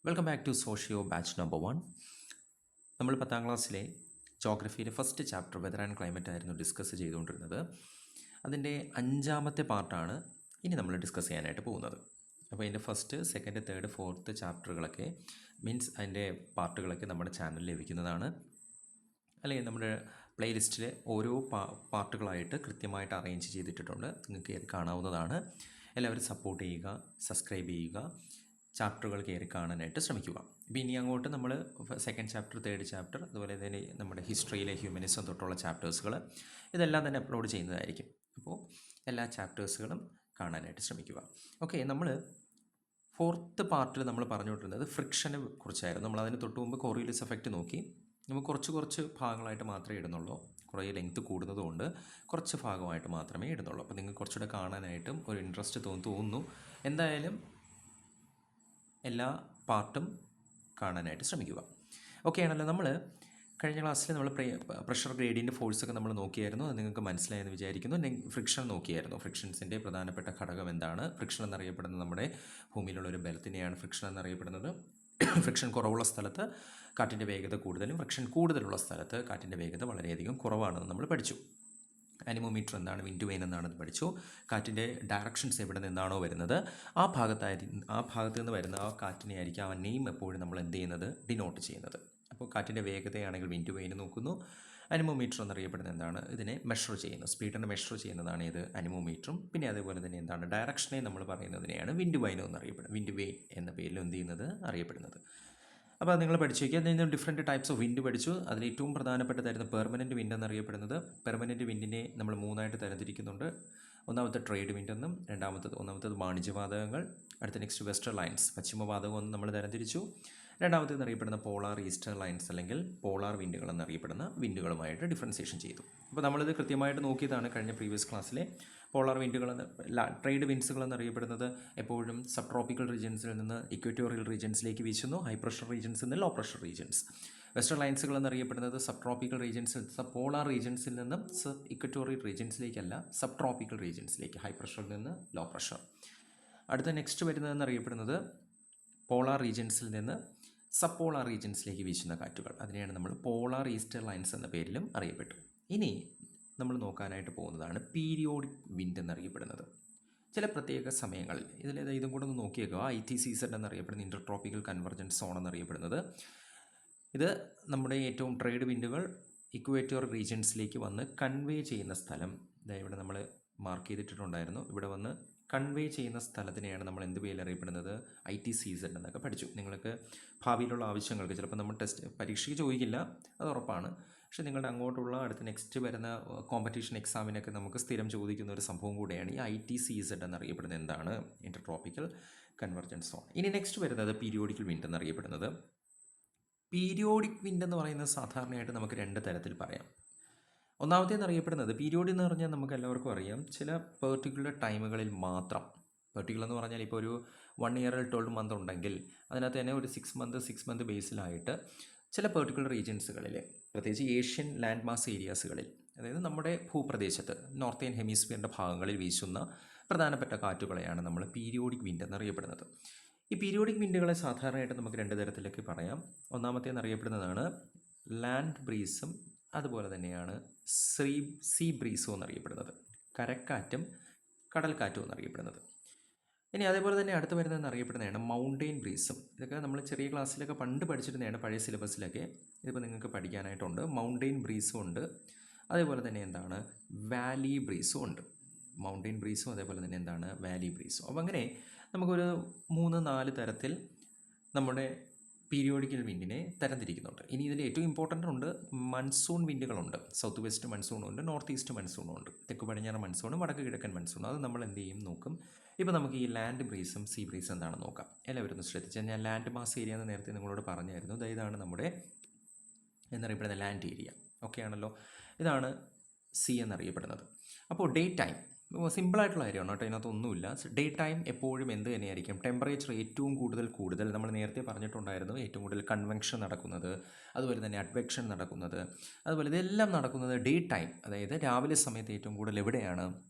Welcome back to socio batch number 1. നമ്മൾ 10ാം ക്ലാസ്സിലെ ജോഗ്രഫിയിലെ first chapter weather and climate ആയിരുന്നു ഡിസ്കസ് ചെയ്തുകൊണ്ടിരുന്നത്. അതിൻ്റെ 5ാമത്തെ പാർട്ടാണ് ഇനി നമ്മൾ ഡിസ്കസ് ചെയ്യാനായിട്ട് പോകുന്നത്. അപ്പോൾ അതിൻ്റെ ഫസ്റ്റ്, സെക്കൻഡ്, തേർഡ്, ഫോർത്ത് ചാപ്റ്ററുകളൊക്കെ മീൻസ് അതിൻ്റെ പാർട്ടുകളൊക്കെ നമ്മുടെ ചാനലിൽ ലഭിക്കുന്നതാണ്. അല്ലെങ്കിൽ നമ്മുടെ പ്ലേലിസ്റ്റിൽ ഓരോ പാർട്ടുകളായിട്ട് കൃത്യമായിട്ട് അറേഞ്ച് ചെയ്തിട്ടുണ്ട്. നിങ്ങൾക്ക് ഇത് കാണാവുന്നതാണ്. എല്ലാവരും സപ്പോർട്ട് ചെയ്യുക, സബ്സ്ക്രൈബ് ചെയ്യുക, ചാപ്റ്ററുകൾ കയറി കാണാനായിട്ട് ശ്രമിക്കുക. ഇപ്പോൾ ഇനി അങ്ങോട്ട് നമ്മൾ സെക്കൻഡ് ചാപ്റ്റർ, തേർഡ് ചാപ്റ്റർ, അതുപോലെ തന്നെ നമ്മുടെ ഹിസ്റ്ററിയിലെ ഹ്യൂമനിസം തൊട്ടുള്ള ചാപ്റ്റേഴ്സുകൾ ഇതെല്ലാം തന്നെ അപ്ലോഡ് ചെയ്യുന്നതായിരിക്കും. അപ്പോൾ എല്ലാ ചാപ്റ്റേഴ്സുകളും കാണാനായിട്ട് ശ്രമിക്കുക. ഓക്കെ, നമ്മൾ ഫോർത്ത് പാർട്ടിൽ നമ്മൾ പറഞ്ഞുകൊണ്ടിരുന്നത് ഫ്രിക്ഷനെ കുറിച്ചായിരുന്നു. നമ്മൾ അതിന് തൊട്ട് മുമ്പ് കോറിയോലിസ് എഫക്റ്റ് നോക്കി. നമുക്ക് കുറച്ച് ഭാഗങ്ങളായിട്ട് മാത്രമേ ഇടുന്നുള്ളൂ. കുറേ ലെങ്ത്ത് കൂടുന്നതുകൊണ്ട് കുറച്ച് ഭാഗമായിട്ട് മാത്രമേ ഇടുന്നുള്ളൂ. അപ്പോൾ നിങ്ങൾക്ക് കുറച്ചുകൂടെ കാണാനായിട്ടും ഒരു ഇൻട്രസ്റ്റ് തോന്നുന്നു. എന്തായാലും എല്ലാ പാർട്ടും കാണാനായിട്ട് ശ്രമിക്കുക. ഓക്കെ ആണല്ലോ. നമ്മൾ കഴിഞ്ഞ ക്ലാസ്സിൽ നമ്മൾ പ്രഷർ ഗ്രേഡിയൻ്റ് ഫോഴ്സൊക്കെ നമ്മൾ നോക്കിയായിരുന്നു. അത് നിങ്ങൾക്ക് മനസ്സിലായെന്ന് വിചാരിക്കുന്നു. ഫ്രിക്ഷൻ നോക്കിയായിരുന്നു. ഫ്രിക്ഷൻസിൻ്റെ പ്രധാനപ്പെട്ട ഘടകം എന്താണ്? ഫ്രിക്ഷൻ എന്നറിയപ്പെടുന്നത് നമ്മുടെ ഭൂമിയിലുള്ള ഒരു ബലത്തിനെയാണ് ഫ്രിക്ഷൻ എന്നറിയപ്പെടുന്നത്. ഫ്രിക്ഷൻ കുറവുള്ള സ്ഥലത്ത് കാറ്റിൻ്റെ വേഗത കൂടുതലും, ഫ്രിക്ഷൻ കൂടുതലുള്ള സ്ഥലത്ത് കാറ്റിൻ്റെ വേഗത വളരെയധികം കുറവാണെന്ന് നമ്മൾ പഠിച്ചു. അനിമോമീറ്റർ എന്താണ്, വിൻഡ് വെയിൻ എന്താണെന്ന് പഠിച്ചു. കാറ്റിൻ്റെ ഡയറക്ഷൻസ് എവിടെ നിന്നാണോ വരുന്നത് ആ ഭാഗത്ത് നിന്ന് വരുന്ന ആ കാറ്റിനെ ആയിരിക്കും ആ നെയിം എപ്പോഴും നമ്മൾ എന്ത് ചെയ്യുന്നത്, ഡിനോട്ട് ചെയ്യുന്നത്. അപ്പോൾ കാറ്റിൻ്റെ വേഗതയാണെങ്കിൽ വിൻഡ് വെയിൻ നോക്കുന്നു. അനിമോമീറ്റർ എന്നറിയപ്പെടുന്നത് എന്താണ്, ഇതിനെ മെഷർ ചെയ്യുന്നു, സ്പീഡിനെ മെഷർ ചെയ്യുന്നതാണ് ഇത് അനിമോമീറ്ററും. പിന്നെ അതേപോലെ തന്നെ എന്താണ്, ഡയറക്ഷനെ നമ്മൾ പറയുന്നതിനെയാണ് വിൻഡ് വെയിൻ എന്നറിയപ്പെടുന്നത്. വിൻഡ് വെയിൻ എന്ന പേരിൽ എന്ത് ചെയ്യുന്നത് അറിയപ്പെടുന്നത്. അപ്പോൾ അത് നിങ്ങൾ പഠിച്ചു വയ്ക്കുക. അതിൽ ഡിഫറെൻറ്റ് ടൈപ്സ് ഓഫ് വിൻഡ് പഠിച്ചു. അതിൽ ഏറ്റവും പ്രധാനപ്പെട്ടതായിരുന്നു പെർമനൻറ്റ് വിൻഡ് എന്നറിയപ്പെടുന്നത്. പെർമനൻറ്റ് വിൻഡിനെ നമ്മൾ 3ആയിട്ട് തരംതിരിക്കുന്നുണ്ട്. ഒന്നാമത്തെ ട്രേഡ് വിൻഡ് എന്നും, ഒന്നാമത്തേത് വാണിജ്യവാതകങ്ങൾ, അടുത്ത നെക്സ്റ്റ് വെസ്റ്റേൺ ലൈൻസ് പശ്ചിമവാതകം എന്നും നമ്മൾ തരംതിരിച്ചു. രണ്ടാമത്തേത് എന്നറിയപ്പെടുന്ന പോളാർ ഈസ്റ്റേൺ ലൈൻസ് അല്ലെങ്കിൽ പോളാർ വിൻഡുകൾ എന്നറിയപ്പെടുന്ന വിൻഡുകളുമായിട്ട് ഡിഫറൻസിയേഷൻ ചെയ്തു. അപ്പോൾ നമ്മളിത് കൃത്യമായിട്ട് നോക്കിയതാണ് കഴിഞ്ഞ പ്രീവിയസ് ക്ലാസ്സിലെ. പോളാർ വിൻഡുകൾ, ട്രേഡ് വിൻഡ്സുകൾ എന്നറിയപ്പെടുന്നത് എപ്പോഴും സബ് ട്രോപ്പിക്കൽ റീജിയൻസിൽ നിന്ന് ഇക്വറ്റോറിയൽ റീജിയൻസിലേക്ക് വീശുന്നു. ഹൈ പ്രഷർ റീജിയൻസിൽ നിന്ന് ലോ പ്രഷർ റീജിയൻസ്. വെസ്റ്റേൺ ലൈൻസുകൾ എന്നറിയപ്പെടുന്നത് സബ് ട്രോപ്പിക്കൽ റീജിയൻസിൽ, പോളാർ റീജിയൻസിൽ നിന്നും ഇക്വറ്റോറിയൽ റീജിയൻസിലേക്കല്ല, സബ് ട്രോപ്പിക്കൽ റീജിയൻസിലേക്ക്, ഹൈ പ്രഷറിൽ നിന്ന് ലോ പ്രഷർ. അടുത്ത നെക്സ്റ്റ് വരുന്നതെന്നറിയപ്പെടുന്നത് പോളാർ റീജിയൻസിൽ നിന്ന് സബ് പോളാർ റീജിയൻസിലേക്ക് വീശുന്ന കാറ്റുകൾ. അതിനെയാണ് നമ്മൾ പോളാർ ഈസ്റ്റേൺ ലൈൻസ് എന്ന പേരിലും അറിയപ്പെട്ടു. ഇനി നമ്മൾ നോക്കാനായിട്ട് പോകുന്നതാണ് പീരിയോഡിക് വിൻഡ് എന്നറിയപ്പെടുന്നത്. ചില പ്രത്യേക സമയങ്ങളിൽ ഇതും കൂടെ ഒന്ന് നോക്കിയേക്കുക. ITCZ എന്നറിയപ്പെടുന്ന ഇൻ്റർ ട്രോപ്പിക്കൽ കൺവർജൻസ് സോൺ എന്നറിയപ്പെടുന്നത്. ഇത് നമ്മുടെ ഏറ്റവും ട്രേഡ് വിൻഡുകൾ ഇക്വേറ്റോർ റീജിയൻസിലേക്ക് വന്ന് കൺവേ ചെയ്യുന്ന സ്ഥലം. ഇവിടെ നമ്മൾ മാർക്ക് ചെയ്തിട്ടുണ്ടായിരുന്നു. ഇവിടെ വന്ന് കൺവേ ചെയ്യുന്ന സ്ഥലത്തിനെയാണ് നമ്മൾ എന്ത് പേരിൽ അറിയപ്പെടുന്നത്, ITCZ എന്നൊക്കെ പഠിച്ചു. നിങ്ങൾക്ക് ഭാവിയിലുള്ള ആവശ്യങ്ങൾക്ക് ചിലപ്പോൾ നമ്മൾ പരീക്ഷയ്ക്ക് ചോദിക്കില്ല, അത് ഉറപ്പാണ്. പക്ഷേ നിങ്ങളുടെ അങ്ങോട്ടുള്ള അടുത്ത നെക്സ്റ്റ് വരുന്ന കോമ്പറ്റീഷൻ എക്സാമിനൊക്കെ നമുക്ക് സ്ഥിരം ചോദിക്കുന്ന ഒരു സംഭവം കൂടെയാണ് ഈ ITCZ എന്നറിയപ്പെടുന്നത്. എന്താണ്, ഇൻ്റർ ട്രോപ്പിക്കൽ കൺവർജൻസ് സോൺ. ഇനി നെക്സ്റ്റ് വരുന്നത് പീരിയോഡിക്കൽ വിൻഡ് എന്നറിയപ്പെടുന്നത്. പീരിയോഡിക് വിൻഡ് എന്ന് പറയുന്നത് സാധാരണയായിട്ട് നമുക്ക് 2 തരത്തിൽ പറയാം. ഒന്നാമത്തേന്നറിയപ്പെടുന്നത് പീരിയോഡ് എന്ന് പറഞ്ഞാൽ നമുക്ക് എല്ലാവർക്കും അറിയാം, ചില പെർട്ടിക്കുലർ ടൈമുകളിൽ മാത്രം. പെർട്ടിക്കുലർ എന്ന് പറഞ്ഞാൽ ഇപ്പോൾ ഒരു 1 ഇയറിൽ 12 മന്ത് ഉണ്ടെങ്കിൽ അതിനകത്ത് തന്നെ ഒരു 6 മന്ത് ബേസിലായിട്ട് ചില പെർട്ടിക്കുലർ റീജിയൻസുകളിൽ, പ്രത്യേകിച്ച് ഏഷ്യൻ ലാൻഡ് മാസ് ഏരിയാസുകളിൽ, അതായത് നമ്മുടെ ഭൂപ്രദേശത്ത് നോർത്തേൺ ഹെമിസ്ഫിയറിൻ്റെ ഭാഗങ്ങളിൽ വീശുന്ന പ്രധാനപ്പെട്ട കാറ്റുകളെയാണ് നമ്മൾ പീരിയോഡിക് വിൻഡ് എന്നറിയപ്പെടുന്നത്. ഈ പീരിയോഡിക് വിൻഡുകളെ സാധാരണയായിട്ട് നമുക്ക് 2 തരത്തിലൊക്കെ പറയാം. ഒന്നാമത്തേന്നറിയപ്പെടുന്നതാണ് ലാൻഡ് ബ്രീസും അതുപോലെ തന്നെയാണ് സീ ബ്രീസും എന്നറിയപ്പെടുന്നത്. കരക്കാറ്റും കടൽക്കാറ്റും എന്നറിയപ്പെടുന്നത്. ഇനി അതേപോലെ തന്നെ അടുത്ത് വരുന്നതെന്ന് അറിയപ്പെടുന്നതാണ് മൗണ്ടെയിൻ ബ്രീസും. ഇതൊക്കെ നമ്മൾ ചെറിയ ക്ലാസ്സിലൊക്കെ പണ്ട് പഠിച്ചിരുന്നതാണ്, പഴയ സിലബസിലൊക്കെ. ഇതിപ്പോൾ നിങ്ങൾക്ക് പഠിക്കാനായിട്ടുണ്ട്. മൗണ്ടെയിൻ ബ്രീസും ഉണ്ട്, അതേപോലെ തന്നെ എന്താണ് വാലി ബ്രീസും ഉണ്ട്. മൗണ്ടെയിൻ ബ്രീസും അതേപോലെ തന്നെ എന്താണ് വാലി ബ്രീസും. അപ്പോൾ അങ്ങനെ നമുക്കൊരു 3-4 തരത്തിൽ നമ്മുടെ പീരിയോഡിക്കൽ വിൻഡിനെ തരംതിരിക്കുന്നുണ്ട്. ഇനി ഇതിൽ ഏറ്റവും ഇമ്പോർട്ടൻ്റ് ഉണ്ട്, മൺസൂൺ വിൻഡുകളുണ്ട്. സൗത്ത് വെസ്റ്റ് മൺസൂണുണ്ട്, നോർത്ത് ഈസ്റ്റ് മൺസൂണുണ്ട്, തെക്ക് പടിഞ്ഞാറ് മൺസൂണും വടക്ക് കിഴക്കൻ മൺസൂണും. അത് നമ്മൾ എന്ത് ചെയ്യും നോക്കും. ഇപ്പോൾ നമുക്ക് ഈ ലാൻഡ് ബ്രീസും സീ ബ്രീസും എന്താണെന്ന് നോക്കാം. എല്ലാവരും ഒന്ന് ശ്രദ്ധിച്ചാൽ, ഞാൻ ലാൻഡ് മാസ് ഏരിയ എന്ന് നേരത്തെ നിങ്ങളോട് പറഞ്ഞായിരുന്നു. ഇതാണ് നമ്മുടെ എന്നറിയപ്പെടുന്ന ലാൻഡ് ഏരിയ. ഓക്കെ ആണല്ലോ. ഇതാണ് സീ എന്നറിയപ്പെടുന്നത്. അപ്പോൾ ഡേ ടൈം സിമ്പിളായിട്ടുള്ള കാര്യമാണ് കേട്ടോ, ഇതിനകത്തൊന്നുമില്ല. ഡേ ടൈം എപ്പോഴും എന്ത് തന്നെയായിരിക്കും, ടെമ്പറേച്ചർ ഏറ്റവും കൂടുതൽ നമ്മൾ നേരത്തെ പറഞ്ഞിട്ടുണ്ടായിരുന്നു, ഏറ്റവും കൂടുതൽ കൺവെൻഷൻ നടക്കുന്നത്, അതുപോലെ തന്നെ അഡ്വെക്ഷൻ നടക്കുന്നത്, അതുപോലെ ഇതെല്ലാം നടക്കുന്നത് ഡേ ടൈം, അതായത് രാവിലെ സമയത്ത് ഏറ്റവും കൂടുതൽ എവിടെയാണ്,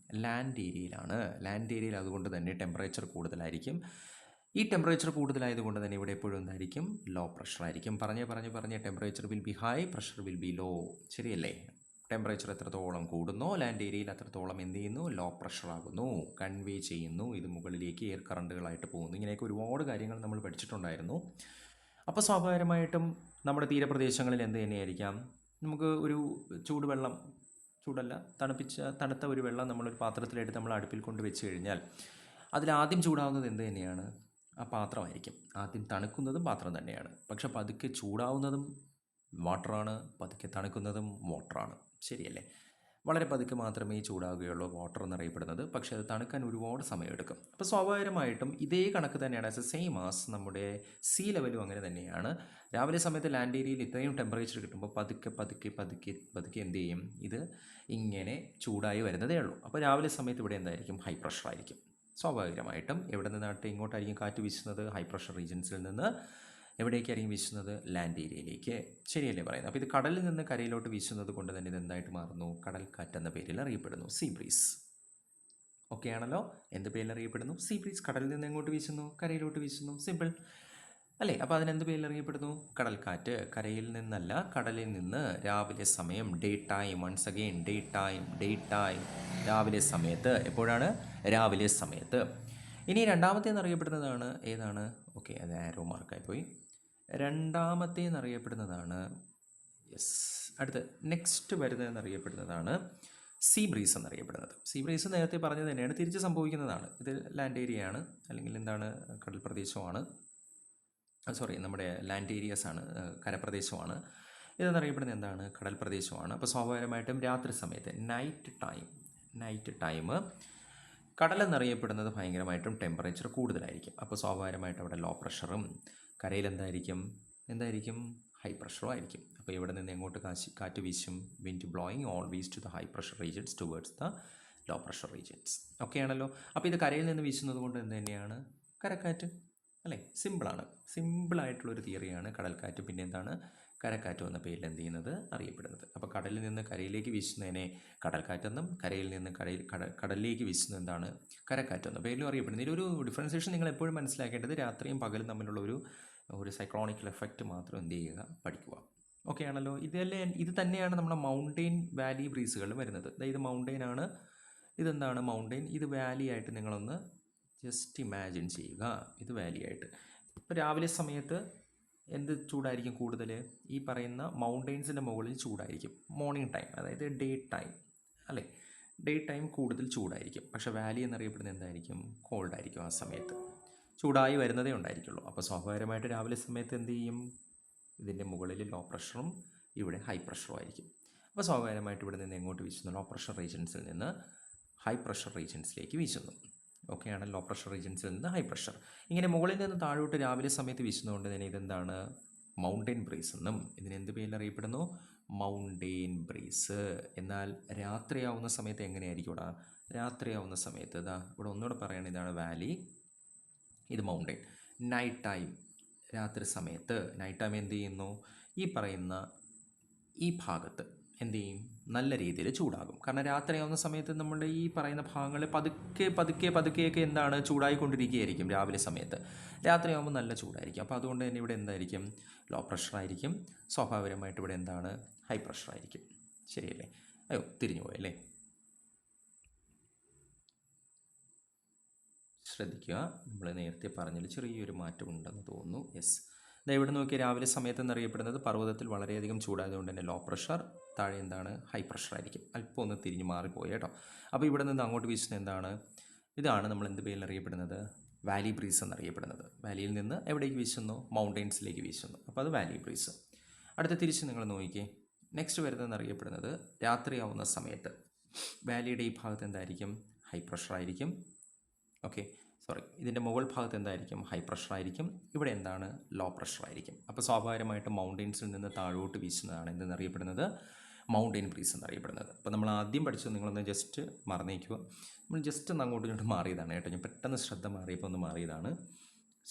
ലാൻഡ് ഏരിയയിലാണ്. ലാൻഡ് ഏരിയയിൽ അതുകൊണ്ട് തന്നെ ടെമ്പറേച്ചർ കൂടുതലായിരിക്കും. ഈ ടെമ്പറേച്ചർ കൂടുതലായതുകൊണ്ട് തന്നെ ഇവിടെ എപ്പോഴും എന്തായിരിക്കും? ലോ പ്രഷർ ആയിരിക്കും. പറഞ്ഞ് temperature will be high, pressure will be low. ശരിയല്ലേ? ടെമ്പറേച്ചർ എത്രത്തോളം കൂടുന്നോ ലാൻഡ് ഏരിയയിൽ അത്രത്തോളം എന്ത് ചെയ്യുന്നു? ലോ പ്രഷർ ആകുന്നു, കൺവേ ചെയ്യുന്നു, ഇത് മുകളിലേക്ക് എയർ കറണ്ടുകളായിട്ട് പോകുന്നു. ഇങ്ങനെയൊക്കെ ഒരുപാട് കാര്യങ്ങൾ നമ്മൾ പഠിച്ചിട്ടുണ്ടായിരുന്നു. അപ്പോൾ സ്വാഭാവികമായിട്ടും നമ്മുടെ തീരപ്രദേശങ്ങളിൽ എന്ത് തന്നെയായിരിക്കാം? നമുക്ക് ഒരു ചൂടുവെള്ളം, ചൂടല്ല, തണുത്ത ഒരു വെള്ളം നമ്മളൊരു പാത്രത്തിലെടുത്ത് നമ്മൾ അടുപ്പിൽ കൊണ്ട് വെച്ച് കഴിഞ്ഞാൽ അതിലാദ്യം ചൂടാവുന്നത് എന്ത് തന്നെയാണ്? ആ പാത്രമായിരിക്കും. ആദ്യം തണുക്കുന്നതും പാത്രം തന്നെയാണ്. പക്ഷെ പതുക്കെ ചൂടാവുന്നതും വാട്ടറാണ്, പതുക്കെ തണുക്കുന്നതും വാട്ടറാണ്. ശരിയല്ലേ? വളരെ പതുക്കെ മാത്രമേ ചൂടാവുകയുള്ളൂ വാട്ടർ എന്നറിയപ്പെടുന്നത്. പക്ഷേ അത് തണുക്കാൻ ഒരുപാട് സമയമെടുക്കും. അപ്പോൾ സ്വാഭാവികമായിട്ടും ഇതേ കണക്ക് തന്നെയാണ് ആസ് എ സെയിം ആസ് നമ്മുടെ സീ ലെവലും അങ്ങനെ തന്നെയാണ്. രാവിലെ സമയത്ത് ലാൻഡ് ഏരിയയിൽ ഇത്രയും ടെമ്പറേച്ചർ കിട്ടുമ്പോൾ പതുക്കെ എന്ത് ചെയ്യും? ഇത് ഇങ്ങനെ ചൂടായി വരുന്നതേ ഉള്ളൂ. അപ്പോൾ രാവിലെ സമയത്ത് ഇവിടെ എന്തായിരിക്കും? ഹൈ പ്രഷർ ആയിരിക്കും. സ്വാഭാവികമായിട്ടും എവിടെ നിന്നായിട്ട് ഇങ്ങോട്ടായിരിക്കും കാറ്റ് വീശുന്നത്? ഹൈ പ്രഷർ റീജൻസിൽ നിന്ന് എവിടേക്കായിരിക്കും വീശുന്നത്? ലാൻഡ് ഏരിയയിലേക്ക്. ശരിയല്ലേ പറയുന്നത്? അപ്പോൾ ഇത് കടലിൽ നിന്ന് കരയിലോട്ട് വീശുന്നത് കൊണ്ട് തന്നെ ഇത് എന്തായിട്ട് മാറുന്നു? കടൽക്കാറ്റ് എന്ന പേരിൽ അറിയപ്പെടുന്നു. See breeze. ഓക്കെ ആണല്ലോ? എന്ത് പേരിൽ അറിയപ്പെടുന്നു? See breeze. കടലിൽ നിന്ന് എങ്ങോട്ട് വീശുന്നു? കരയിലോട്ട് വീശുന്നു. സിമ്പിൾ അല്ലേ? അപ്പോൾ അതിനെന്ത് പേരിൽ അറിയപ്പെടുന്നു? കടൽക്കാറ്റ്. കരയിൽ നിന്നല്ല, കടലിൽ നിന്ന് രാവിലെ സമയം, day time. Once again day time. രാവിലെ സമയത്ത്. എപ്പോഴാണ്? രാവിലെ സമയത്ത്. ഇനി രണ്ടാമത്തേന്നറിയപ്പെടുന്നതാണ് ഏതാണ്? ഓക്കെ, അത് ആരോ മാർക്കായി പോയി. രണ്ടാമത്തേന്നറിയപ്പെടുന്നതാണ് അടുത്ത് നെക്സ്റ്റ് വരുന്നതെന്നറിയപ്പെടുന്നതാണ് സീ ബ്രീസ് എന്നറിയപ്പെടുന്നത്. സീ ബ്രീസ് നേരത്തെ പറഞ്ഞത് തന്നെയാണ്, തിരിച്ച് സംഭവിക്കുന്നതാണ്. ഇത് ലാൻഡ് ഏരിയയാണ്, അല്ലെങ്കിൽ എന്താണ്? കടൽ പ്രദേശമാണ്. നമ്മുടെ ലാൻഡ് ഏരിയസാണ്, കരപ്രദേശമാണ്. ഇതെന്നറിയപ്പെടുന്നത് എന്താണ്? കടൽ പ്രദേശമാണ്. അപ്പോൾ സ്വാഭാവികമായിട്ടും രാത്രി സമയത്ത് നൈറ്റ് ടൈം കടലെന്നറിയപ്പെടുന്നത് ഭയങ്കരമായിട്ടും ടെമ്പറേച്ചർ കൂടുതലായിരിക്കും. അപ്പോൾ സ്വാഭാവികമായിട്ട് അവിടെ ലോ പ്രഷറും, കരയിൽ എന്തായിരിക്കും? ഹൈ പ്രഷറും ആയിരിക്കും. അപ്പോൾ ഇവിടെ നിന്ന് എങ്ങോട്ട് കാറ്റ് വീശും? Wind blowing always to the high pressure regions towards the low pressure regions. Okay ആണല്ലോ? അപ്പോൾ ഇത് കരയിൽ നിന്ന് വീശുന്നത് കൊണ്ട് എന്ത് തന്നെയാണ്? കരക്കാറ്റ് അല്ലേ? സിമ്പിളായിട്ടുള്ളൊരു തിയറിയാണ് കടൽക്കാറ്റ്. പിന്നെ എന്താണ്? കരക്കാറ്റ് എന്ന പേരിൽ എന്ത് ചെയ്യുന്നത്? അറിയപ്പെടുന്നത്. അപ്പോൾ കടലിൽ നിന്ന് കരയിലേക്ക് വീശുന്നതിനെ കടൽക്കാറ്റെന്നും, കരയിൽ നിന്ന് കടലിലേക്ക് വീശുന്നത് എന്താണ്? കരക്കാറ്റെന്ന പേരിലും അറിയപ്പെടുന്നത്. ഇതിലൊരു ഡിഫറൻസിയേഷൻ നിങ്ങൾ എപ്പോഴും മനസ്സിലാക്കേണ്ടത് രാത്രിയും പകലും തമ്മിലുള്ള ഒരു സൈക്ലോണിക്കൽ എഫക്റ്റ് മാത്രം എന്ത് ചെയ്യുക? പഠിക്കുക. ഓക്കെ ആണല്ലോ? ഇത് തന്നെയാണ് നമ്മുടെ മൗണ്ടെയിൻ വാലി ബ്രീസുകൾ വരുന്നത്. ഇത് മൗണ്ടെയിനാണ്. ഇതെന്താണ്? മൗണ്ടെയിൻ. ഇത് വാലി ആയിട്ട് നിങ്ങളൊന്ന് ജസ്റ്റ് ഇമാജിൻ ചെയ്യുക. ഇത് വാലി ആയിട്ട്. ഇപ്പോൾ രാവിലെ സമയത്ത് എന്ത് ചൂടായിരിക്കും കൂടുതൽ? ഈ പറയുന്ന മൗണ്ടെയിൻസിൻ്റെ മുകളിൽ ചൂടായിരിക്കും. മോർണിംഗ് ടൈം, അതായത് ഡേ ടൈം അല്ലേ? ഡേ ടൈം കൂടുതൽ ചൂടായിരിക്കും. പക്ഷേ വാലി എന്നറിയപ്പെടുന്നത് എന്തായിരിക്കും? കോൾഡായിരിക്കും. ആ സമയത്ത് ചൂടായി വരുന്നതേ ഉണ്ടായിരിക്കുള്ളൂ. അപ്പോൾ സ്വാഭാവികമായിട്ട് രാവിലെ സമയത്ത് എന്ത് ചെയ്യും? ഇതിൻ്റെ മുകളിൽ ലോ പ്രഷറും ഇവിടെ ഹൈ പ്രഷറും ആയിരിക്കും. അപ്പോൾ സ്വാഭാവികമായിട്ട് ഇവിടെ നിന്ന് എങ്ങോട്ട് വീശുന്നു? ലോ പ്രഷർ റീജൻസിൽ നിന്ന് ഹൈ പ്രഷർ റീജൻസിലേക്ക് വീശുന്നു. ഓക്കെയാണ്? ലോ പ്രഷർ റീജൻസിൽ നിന്ന് ഹൈ പ്രഷർ. ഇങ്ങനെ മുകളിൽ നിന്ന് താഴോട്ട് രാവിലെ സമയത്ത് വീശുന്നതുകൊണ്ട് തന്നെ ഇതെന്താണ്? മൗണ്ടെയിൻ ബ്രീസ് എന്നും. ഇതിനെന്ത് പേരിൽ അറിയപ്പെടുന്നു? Mountain breeze. എന്നാൽ രാത്രിയാവുന്ന സമയത്ത് എങ്ങനെയായിരിക്കും ഇവിടെ? രാത്രിയാവുന്ന സമയത്ത് ഇവിടെ ഒന്നുകൂടെ പറയുകയാണ്, ഇതാണ് വാലി, ഇത് മൗണ്ടെയിൻ. നൈറ്റ് ടൈം, രാത്രി സമയത്ത് നൈറ്റ് ടൈം എന്ത് ചെയ്യുന്നു? ഈ പറയുന്ന ഈ ഭാഗത്ത് എന്ത് ചെയ്യും? നല്ല രീതിയിൽ ചൂടാകും. കാരണം രാത്രിയാവുന്ന സമയത്ത് നമ്മുടെ ഈ പറയുന്ന ഭാഗങ്ങൾ പതുക്കെയൊക്കെ എന്താണ്? ചൂടായിക്കൊണ്ടിരിക്കുകയായിരിക്കും രാവിലെ സമയത്ത്. രാത്രിയാകുമ്പോൾ നല്ല ചൂടായിരിക്കും. അപ്പോൾ അതുകൊണ്ട് തന്നെ ഇവിടെ എന്തായിരിക്കും? ലോ പ്രഷറായിരിക്കും. സ്വാഭാവികമായിട്ട് ഇവിടെ എന്താണ്? ഹൈ പ്രഷറായിരിക്കും. ശരിയല്ലേ? തിരിഞ്ഞു പോയല്ലേ? ശ്രദ്ധിക്കുക, നമ്മൾ നേരത്തെ പറഞ്ഞതിൽ ചെറിയൊരു മാറ്റം ഉണ്ടെന്ന് തോന്നുന്നു. യെസ്, ഇവിടെ നോക്കിയാൽ രാവിലെ സമയത്ത് എന്നറിയപ്പെടുന്നത് പർവ്വതത്തിൽ വളരെയധികം ചൂടായതുകൊണ്ട് തന്നെ ലോ പ്രഷർ, താഴെ എന്താണ്? ഹൈ പ്രഷർ ആയിരിക്കും. അല്പം ഒന്ന് തിരിഞ്ഞ് മാറിപ്പോയി കേട്ടോ. അപ്പോൾ ഇവിടെ നിന്ന് അങ്ങോട്ട് വീശുന്നത് എന്താണ്? ഇതാണ് നമ്മൾ എന്ത് പേരിൽ അറിയപ്പെടുന്നത്? വാലി ബ്രീസ് എന്നറിയപ്പെടുന്നത്. വാലിയിൽ നിന്ന് എവിടേക്ക് വീശുന്നു? മൗണ്ടെയിൻസിലേക്ക് വീശുന്നു. അപ്പോൾ അത് വാലി ബ്രീസ്. അടുത്ത തിരിച്ച് നിങ്ങൾ നോക്കിക്കേ. നെക്സ്റ്റ് വരുന്നതെന്ന് അറിയപ്പെടുന്നത് രാത്രിയാവുന്ന സമയത്ത് വാലിയുടെ ഈ ഭാഗത്ത് എന്തായിരിക്കും? ഹൈ പ്രഷർ ആയിരിക്കും. ഓക്കെ, ഇതിൻ്റെ മുകൾ ഭാഗത്ത് എന്തായിരിക്കും? ഹൈ പ്രഷർ ആയിരിക്കും. ഇവിടെ എന്താണ്? ലോ പ്രഷർ ആയിരിക്കും. അപ്പോൾ സ്വാഭാവികമായിട്ടും മൗണ്ടെയിൻസിൽ നിന്ന് താഴോട്ട് വീശുന്നതാണ് എന്തെന്നറിയപ്പെടുന്നത്? മൗണ്ടെയിൻ ബ്രീസ് എന്നറിയപ്പെടുന്നത്. അപ്പോൾ നമ്മൾ ആദ്യം പഠിച്ചത് നിങ്ങളൊന്ന് ജസ്റ്റ് മറന്നേക്കുക. നമ്മൾ ജസ്റ്റ് ഒന്ന് അങ്ങോട്ടും ഇങ്ങോട്ട് മാറിയതാണ് കേട്ടോ. ഞാൻ പെട്ടെന്ന് ശ്രദ്ധ മാറിയപ്പോൾ ഒന്ന് മാറിയതാണ്.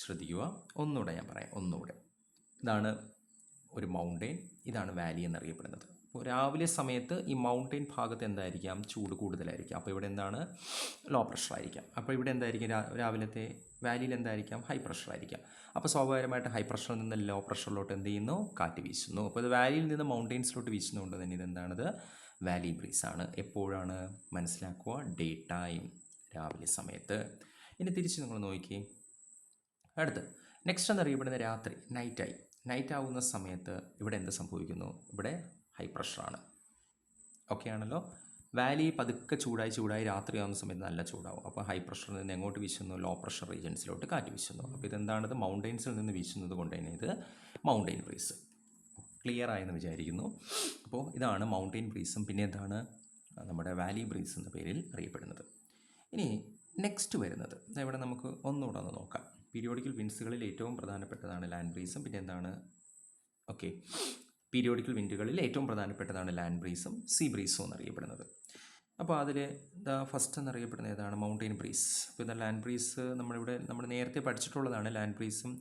ശ്രദ്ധിക്കുക. ഒന്നുകൂടെ ഞാൻ പറയാം. ഇതാണ് ഒരു മൗണ്ടെയിൻ, ഇതാണ് വാലി എന്നറിയപ്പെടുന്നത്. രാവിലെ സമയത്ത് ഈ മൗണ്ടെയിൻ ഭാഗത്ത് എന്തായിരിക്കാം, ചൂട് കൂടുതലായിരിക്കും. അപ്പോൾ ഇവിടെ എന്താണ്, ലോ പ്രഷർ ആയിരിക്കാം. അപ്പോൾ ഇവിടെ എന്തായിരിക്കും, രാവിലത്തെ വാലിയിൽ എന്തായിരിക്കാം, ഹൈ പ്രഷർ ആയിരിക്കാം. അപ്പോൾ സ്വാഭാവികമായിട്ട് ഹൈ പ്രഷറിൽ നിന്ന് ലോ പ്രഷറിലോട്ട് എന്ത് ചെയ്യുന്നു, കാറ്റ് വീശുന്നു. അപ്പോൾ ഇത് വാലിയിൽ നിന്ന് മൗണ്ടെയിൻസിലോട്ട് വീശുന്നതുകൊണ്ട് തന്നെ ഇതെന്താണത്, വാലി ബ്രീസ് ആണ്. എപ്പോഴാണ് മനസ്സിലാക്കുക, ഡേ ടൈം, രാവിലെ സമയത്ത്. ഇനി തിരിച്ച് നിങ്ങൾ നോക്കി അടുത്ത് നെക്സ്റ്റ് എന്നറിയപ്പെടുന്ന രാത്രി, നൈറ്റായി. നൈറ്റ് ആവുന്ന സമയത്ത് ഇവിടെ എന്ത് സംഭവിക്കുന്നു, ഇവിടെ ഹൈ പ്രഷറാണ്. ഓക്കെ ആണല്ലോ. വാലി പതുക്കെ ചൂടായി രാത്രിയാവുന്ന സമയത്ത് നല്ല ചൂടാവും. അപ്പോൾ ഹൈ പ്രഷറിൽ നിന്ന് എങ്ങോട്ട് വീശുന്നു, ലോ പ്രഷർ റീജൻസിലോട്ട് കാറ്റ് വീശുന്നു. അപ്പോൾ ഇതെന്താണിത്, മൗണ്ടെയിൻസിൽ നിന്ന് വീശുന്നത് കൊണ്ട് തന്നെ ഇത് മൗണ്ടെയിൻ ബ്രീസ്. ക്ലിയർ ആയെന്ന് വിചാരിക്കുന്നു. അപ്പോൾ ഇതാണ് മൗണ്ടെയിൻ ബ്രീസും പിന്നെ എന്താണ് നമ്മുടെ വാലി ബ്രീസ് എന്ന പേരിൽ അറിയപ്പെടുന്നത്. ഇനി നെക്സ്റ്റ് വരുന്നത് ഇവിടെ നമുക്ക് ഒന്നുകൂടെ ഒന്ന് നോക്കാം. പീരിയോഡിക്കൽ വിൻഡ്സുകളിൽ ഏറ്റവും പ്രധാനപ്പെട്ടതാണ് ലാൻഡ് ബ്രീസും പിന്നെ എന്താണ്, ഓക്കെ, പീരിയോഡിക്കൽ വിൻഡുകളിൽ ഏറ്റവും പ്രധാനപ്പെട്ടതാണ് ലാൻഡ് ബ്രീസും സീ ബ്രീസും എന്നറിയപ്പെടുന്നത്. അപ്പോൾ അതിൽ ഫസ്റ്റ് എന്നറിയപ്പെടുന്ന ഏതാണ്, മൗണ്ടെയിൻ ബ്രീസ്. അപ്പോൾ ഇത് ലാൻഡ് ബ്രീസ് നമ്മൾ നേരത്തെ പഠിച്ചിട്ടുള്ളതാണ്. ലാൻഡ് ബ്രീസും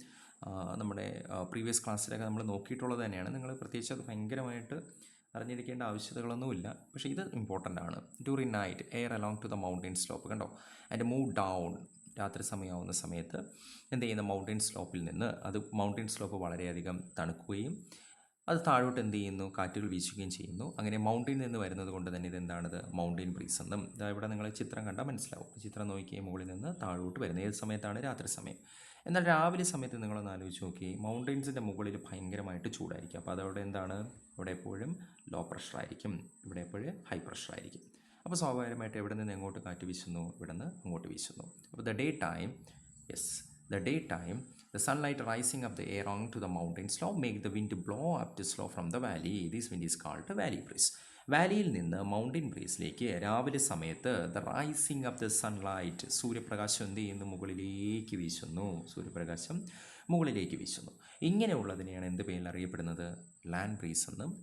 നമ്മുടെ പ്രീവിയസ് ക്ലാസ്സിലൊക്കെ നമ്മൾ നോക്കിയിട്ടുള്ളത് തന്നെയാണ്. നിങ്ങൾ പ്രത്യേകിച്ച് അത് ഭയങ്കരമായിട്ട് അറിഞ്ഞിരിക്കേണ്ട ആവശ്യകതകളൊന്നുമില്ല. പക്ഷേ ഇത് ഇമ്പോർട്ടൻ്റ് ആണ്. During night air along to the mountain slope, കണ്ടോ, ആൻഡ് മൂവ് ഡൗൺ. രാത്രി സമയമാവുന്ന സമയത്ത് എന്ത് ചെയ്യുന്ന, മൗണ്ടെയിൻ സ്ലോപ്പിൽ നിന്ന് അത് മൗണ്ടെയിൻ സ്ലോപ്പ് വളരെയധികം തണുക്കുകയും അത് താഴോട്ട് എന്ത് ചെയ്യുന്നു, കാറ്റുകൾ വീശുകയും ചെയ്യുന്നു. അങ്ങനെ മൗണ്ടെയിൻ നിന്ന് വരുന്നത് കൊണ്ട് തന്നെ ഇതെന്താണിത്, മൗണ്ടെയിൻ ബ്രീസ് എന്നും. ഇവിടെ നിങ്ങൾ ചിത്രം കണ്ടാൽ മനസ്സിലാവും. ചിത്രം നോക്കിയേ, മുകളിൽ നിന്ന് താഴോട്ട് വരുന്നത് ഏത് സമയത്താണ്, രാത്രി സമയം. എന്നാൽ രാവിലെ സമയത്ത് നിങ്ങളൊന്ന് ആലോചിച്ച് നോക്കി, മൗണ്ടെയിൻസിൻ്റെ മുകളിൽ ഭയങ്കരമായിട്ട് ചൂടായിരിക്കും. അപ്പോൾ അതവിടെ എന്താണ്, ഇവിടെ എപ്പോഴും ലോ പ്രഷർ ആയിരിക്കും, ഇവിടെ എപ്പോഴും ഹൈ പ്രഷർ ആയിരിക്കും. അപ്പോൾ സ്വാഭാവികമായിട്ട് എവിടെ നിന്ന് എങ്ങോട്ട് കാറ്റ് വീശുന്നു, ഇവിടെ നിന്ന് അങ്ങോട്ട് വീശുന്നു. അപ്പോൾ the day time, yes, the daytime, the sunlight rising up the air onto the mountain slope make the wind blow up the slope from the valley. This wind is called the valley breeze. വാലിയിൽ നിന്ന് mountain ബ്രീസിലേക്ക് രാവിലെ സമയത്ത് the rising of the sunlight, സൂര്യപ്രകാശം എന്ത് ചെയ്യുന്നു, മുകളിലേക്ക് വീശുന്നു. സൂര്യപ്രകാശം മുകളിലേക്ക് വീശുന്നു. ഇങ്ങനെയുള്ളതിനെയാണ് എന്ത് പേരിൽ അറിയപ്പെടുന്നത്, ലാൻഡ് ബ്രീസ് എന്നും,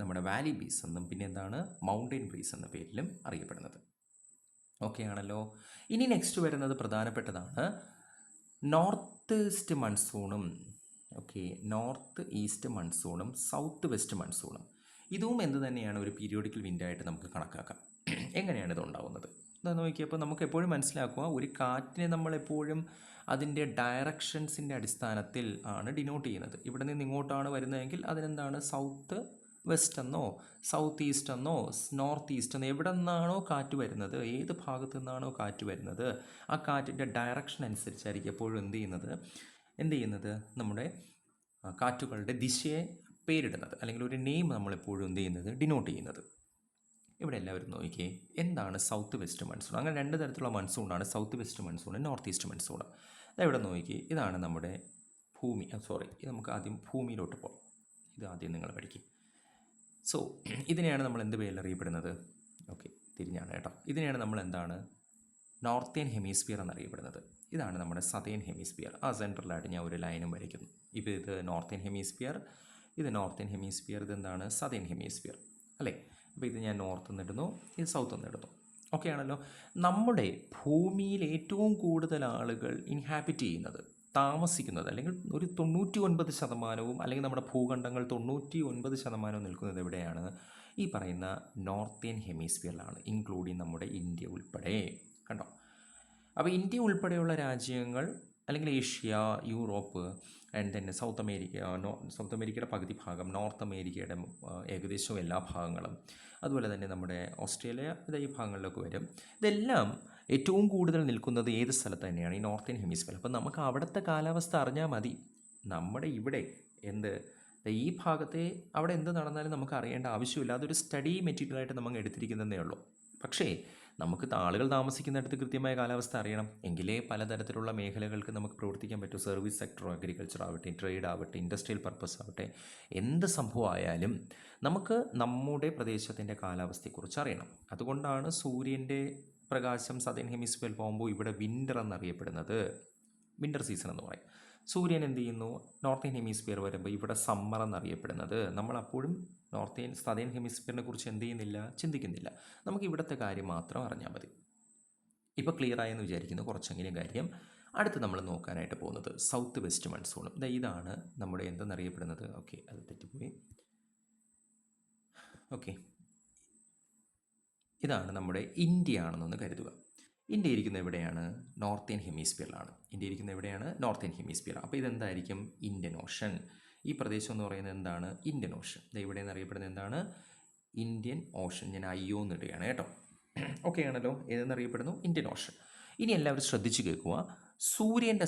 നമ്മുടെ വാലി ബ്രീസ് എന്നും പിന്നെ എന്താണ്, മൗണ്ടെയിൻ ബ്രീസ് എന്ന പേരിലും അറിയപ്പെടുന്നത്. ഓക്കെ ആണല്ലോ. ഇനി നെക്സ്റ്റ് വരുന്നത് പ്രധാനപ്പെട്ടതാണ് നോർത്ത് ഈസ്റ്റ് മൺസൂണും, ഓക്കെ, നോർത്ത് ഈസ്റ്റ് മൺസൂണും സൗത്ത് വെസ്റ്റ് മൺസൂണും. ഇതും എന്ത് തന്നെയാണ്, ഒരു പീരിയോഡിക്കൽ വിൻഡായിട്ട് നമുക്ക് കണക്കാക്കാം. എങ്ങനെയാണ് ഇത് ഉണ്ടാവുന്നത് എന്ന് നോക്കിയപ്പോൾ നമുക്ക് എപ്പോഴും മനസ്സിലാക്കുക, ഒരു കാറ്റിനെ നമ്മളെപ്പോഴും അതിൻ്റെ ഡയറക്ഷൻസിൻ്റെ അടിസ്ഥാനത്തിൽ ആണ് ഡിനോട്ട് ചെയ്യുന്നത്. ഇവിടെ നിന്ന് ഇങ്ങോട്ടാണ് വരുന്നതെങ്കിൽ അതിനെന്താണ്, സൗത്ത് വെസ്റ്റ് എന്നോ സൗത്ത് ഈസ്റ്റ് എന്നോ നോർത്ത് ഈസ്റ്റ് എന്നോ എവിടെ നിന്നാണോ കാറ്റ് വരുന്നത്, ഏത് ഭാഗത്തു നിന്നാണോ കാറ്റ് വരുന്നത്, ആ കാറ്റിൻ്റെ ഡയറക്ഷൻ അനുസരിച്ചായിരിക്കും എപ്പോഴും എന്ത് ചെയ്യുന്നത് നമ്മുടെ കാറ്റുകളുടെ ദിശയെ പേരിടുന്നത്, അല്ലെങ്കിൽ ഒരു നെയിം നമ്മളെപ്പോഴും എന്ത് ചെയ്യുന്നത്, ഡിനോട്ട് ചെയ്യുന്നത്. ഇവിടെ എല്ലാവരും നോക്കിയേ, എന്താണ് സൗത്ത് വെസ്റ്റ് മൺസൂൺ. അങ്ങനെ രണ്ട് തരത്തിലുള്ള മൺസൂണാണ്, south west monsoon, north east monsoon. ഇവിടെ നോക്കി, ഇതാണ് നമ്മുടെ ഭൂമി. ഇത് നമുക്ക് ആദ്യം ഭൂമിയിലോട്ട് പോകാം. ഇത് ആദ്യം നിങ്ങൾ പഠിക്കും. സോ ഇതിനെയാണ് നമ്മൾ എന്ത് പേരിൽ അറിയപ്പെടുന്നത്, ഓക്കെ, തിരിഞ്ഞാണ് കേട്ടോ. ഇതിനെയാണ് നമ്മൾ എന്താണ്, നോർത്തേൺ ഹെമിസ്ഫിയർ എന്നറിയപ്പെടുന്നത്. ഇതാണ് നമ്മുടെ സതേൺ ഹെമിസ്ഫിയർ. ആ സെൻട്രലായിട്ട് ഞാൻ ഒരു ലൈനും വരയ്ക്കുന്നു. ഇപ്പോൾ ഇത് നോർത്തേൺ ഹെമിസ്ഫിയർ, ഇത് നോർത്തേൺ ഹെമിസ്ഫിയർ, ഇതെന്താണ് സതേൺ ഹെമിസ്ഫിയർ അല്ലേ. അപ്പോൾ ഇത് ഞാൻ നോർത്ത് നിന്നിടുന്നു, ഇത് സൗത്ത് നിന്നിടുന്നു. ഓക്കെ ആണല്ലോ. നമ്മുടെ ഭൂമിയിൽ ഏറ്റവും കൂടുതൽ ആളുകൾ ഇൻഹാബിറ്റ് ചെയ്യുന്നത്, താമസിക്കുന്നത്, അല്ലെങ്കിൽ ഒരു 99% അല്ലെങ്കിൽ നമ്മുടെ ഭൂഖണ്ഡങ്ങൾ 99% നിൽക്കുന്നത് എവിടെയാണ്, ഈ പറയുന്ന നോർത്തേൺ ഹെമിസ്ഫിയറിലാണ്, ഇൻക്ലൂഡിങ് നമ്മുടെ ഇന്ത്യ ഉൾപ്പെടെ. കണ്ടോ. അപ്പോൾ ഇന്ത്യ ഉൾപ്പെടെയുള്ള രാജ്യങ്ങൾ, അല്ലെങ്കിൽ ഏഷ്യ, യൂറോപ്പ് ആൻഡ് തന്നെ സൗത്ത് അമേരിക്കയുടെ പകുതി ഭാഗം, നോർത്ത് അമേരിക്കയുടെ ഏകദേശം എല്ലാ ഭാഗങ്ങളും, അതുപോലെ തന്നെ നമ്മുടെ ഓസ്ട്രേലിയ, ഈ ഭാഗങ്ങളിലൊക്കെ വരും. ഇതെല്ലാം ഏറ്റവും കൂടുതൽ നിൽക്കുന്നത് ഏത് സ്ഥലത്ത് തന്നെയാണ്, ഈ നോർത്തേൺ ഹെമിസ്ഫിയർ. അപ്പോൾ നമുക്ക് അവിടുത്തെ കാലാവസ്ഥ അറിഞ്ഞാൽ മതി. നമ്മുടെ ഇവിടെ ഈ ഭാഗത്തെ അവിടെ എന്ത് നടന്നാലും നമുക്ക് അറിയേണ്ട ആവശ്യമില്ല. അതൊരു സ്റ്റഡി മെറ്റീരിയലായിട്ട് നമ്മൾ എടുത്തിരിക്കുന്നതേ ഉള്ളൂ. പക്ഷേ നമുക്ക് ആളുകൾ താമസിക്കുന്നിടത്ത് കൃത്യമായ കാലാവസ്ഥ അറിയണം, എങ്കിലേ പലതരത്തിലുള്ള മേഖലകൾക്ക് നമുക്ക് പ്രവർത്തിക്കാൻ പറ്റും. സർവീസ് സെക്ടറോ, അഗ്രികൾച്ചർ ആവട്ടെ, ട്രേഡ് ആവട്ടെ, ഇൻഡസ്ട്രിയൽ പർപ്പസ് ആവട്ടെ, എന്ത് സംഭവമായാലും നമുക്ക് നമ്മുടെ പ്രദേശത്തിൻ്റെ കാലാവസ്ഥയെക്കുറിച്ച് അറിയണം. അതുകൊണ്ടാണ് സൂര്യൻ്റെ പ്രകാശം സതേൺ ഹെമിസ്ഫിയറിൽ പോകുമ്പോൾ ഇവിടെ വിൻ്റർ എന്നറിയപ്പെടുന്നത്, വിൻ്റർ സീസൺ എന്ന് പറയും. സൂര്യൻ എന്ത് ചെയ്യുന്നു, നോർത്തേൺ ഹെമിസ്ഫിയർ വരുമ്പോൾ ഇവിടെ സമ്മർ എന്നറിയപ്പെടുന്നത്. നമ്മളപ്പോഴും സതേൺ ഹെമിസ്ഫിയറിനെ കുറിച്ച് എന്ത് ചെയ്യുന്നില്ല, ചിന്തിക്കുന്നില്ല. നമുക്ക് ഇവിടുത്തെ കാര്യം മാത്രം അറിഞ്ഞാൽ മതി. ഇപ്പോൾ ക്ലിയർ ആയെന്ന് വിചാരിക്കുന്നു കുറച്ചെങ്കിലും കാര്യം. അടുത്ത് നമ്മൾ നോക്കാനായിട്ട് പോകുന്നത് സൗത്ത് വെസ്റ്റ് മൺസൂണും. ഇതാണ് നമ്മുടെ എന്തെന്നറിയപ്പെടുന്നത്. ഓക്കെ, അത് തെറ്റിപ്പോയി. ഓക്കെ, ഇതാണ് നമ്മുടെ ഇന്ത്യ ആണെന്നൊന്ന് കരുതുക. ഇന്ത്യ ഇരിക്കുന്നത് എവിടെയാണ്? നോർത്തേൺ ഹെമിസ്ഫിയറിലാണ്. ഇന്ത്യ ഇരിക്കുന്നത് എവിടെയാണ്? Northern hemisphere. അപ്പോൾ ഇതെന്തായിരിക്കും? Indian ocean. ഈ പ്രദേശം എന്ന് പറയുന്നത് എന്താണ്? Indian ocean. ഇത് ഇവിടെ നിന്ന് അറിയപ്പെടുന്നത് എന്താണ്? Indian ocean. ഞാൻ അയ്യോ എന്നിടുകയാണ് കേട്ടോ. ഓക്കെ ആണല്ലോ? ഏതെന്നറിയപ്പെടുന്നു? Indian ocean. ഇനി എല്ലാവരും ശ്രദ്ധിച്ചു കേൾക്കുക. സൂര്യൻ്റെ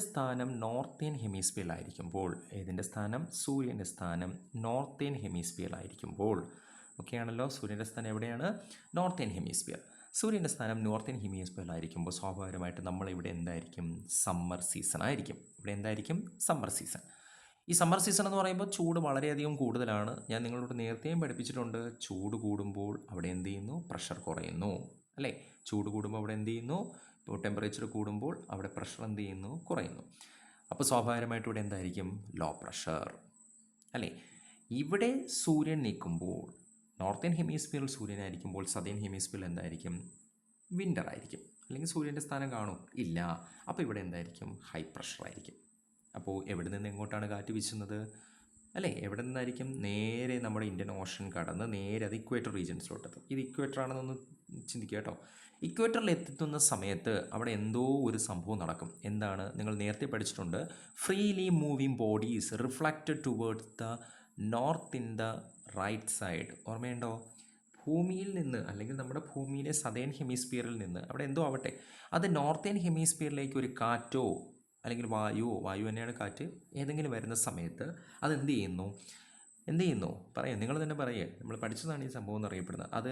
സ്ഥാനം നോർത്തേൺ ഹെമിസ്ഫിയറിലായിരിക്കുമ്പോൾ, ഏതിൻ്റെ സ്ഥാനം? സൂര്യൻ്റെ സ്ഥാനം നോർത്തേൺ ഹെമിസ്ഫിയറിലായിരിക്കുമ്പോൾ, ഓക്കെ ആണല്ലോ? സൂര്യൻ്റെ സ്ഥാനം എവിടെയാണ്? Northern hemisphere. സൂര്യൻ്റെ സ്ഥാനം നോർത്തേൺ ഹെമിസ്ഫിയറിലായിരിക്കുമ്പോൾ സ്വാഭാവികമായിട്ട് നമ്മളിവിടെ എന്തായിരിക്കും? സമ്മർ സീസൺ ആയിരിക്കും. ഇവിടെ എന്തായിരിക്കും? Summer season. ഈ സമ്മർ സീസൺ എന്ന് പറയുമ്പോൾ ചൂട് വളരെയധികം കൂടുതലാണ്. ഞാൻ നിങ്ങളോട് നേരത്തെയും പഠിപ്പിച്ചിട്ടുണ്ട്, ചൂട് കൂടുമ്പോൾ അവിടെ എന്ത് ചെയ്യുന്നു? പ്രഷർ കുറയുന്നു, അല്ലേ? ചൂട് കൂടുമ്പോൾ അവിടെ എന്ത് ചെയ്യുന്നു? ഇപ്പോൾ ടെമ്പറേച്ചർ കൂടുമ്പോൾ അവിടെ പ്രഷർ എന്ത് ചെയ്യുന്നു? കുറയുന്നു. അപ്പോൾ സ്വാഭാവികമായിട്ടും ഇവിടെ എന്തായിരിക്കും? ലോ പ്രഷർ, അല്ലേ? ഇവിടെ സൂര്യൻ നിൽക്കുമ്പോൾ, നോർത്തേൺ ഹെമിസ്ഫിയറിൽ സൂര്യനായിരിക്കുമ്പോൾ സദേൺ ഹെമിസ്ഫിയറിൽ എന്തായിരിക്കും? വിൻ്റർ ആയിരിക്കും. അല്ലെങ്കിൽ സൂര്യൻ്റെ സ്ഥാനം കാണും? ഇല്ല. അപ്പോൾ ഇവിടെ എന്തായിരിക്കും? ഹൈ പ്രഷർ ആയിരിക്കും. അപ്പോൾ എവിടെ നിന്ന് എങ്ങോട്ടാണ് കാറ്റ് വീശുന്നത്? അല്ലേ? എവിടെ നിന്നായിരിക്കും? നേരെ നമ്മുടെ ഇന്ത്യൻ ഓഷൻ കടന്ന് നേരെ അത് ഇക്വേറ്റർ റീജിയൻസിലോട്ടെത്തും. ഇത് ഇക്വേറ്റർ ആണെന്നൊന്ന് ചിന്തിക്കുക കേട്ടോ. ഇക്വേറ്ററിൽ എത്തുന്ന സമയത്ത് അവിടെ എന്തോ ഒരു സംഭവം നടക്കും. എന്താണ്? നിങ്ങൾ നേരത്തെ പഠിച്ചിട്ടുണ്ട്, freely moving bodies reflected towards the north in the right side. ഓർമ്മയുണ്ടോ? ഭൂമിയിൽ നിന്ന്, അല്ലെങ്കിൽ നമ്മുടെ ഭൂമിയിലെ സദേൺ ഹെമിസ്ഫിയറിൽ നിന്ന്, അവിടെ എന്തോ ആവട്ടെ, അത് നോർത്തേൺ ഹെമിസ്ഫിയറിലേക്ക് ഒരു കാറ്റോ അല്ലെങ്കിൽ വായു തന്നെയാണ് കാറ്റ്, ഏതെങ്കിലും വരുന്ന സമയത്ത് അതെന്ത് ചെയ്യുന്നു പറയാം, നിങ്ങൾ തന്നെ പറയേ, നമ്മൾ പഠിച്ചതാണ് ഈ സംഭവം എന്നറിയപ്പെടുന്നത്. അത്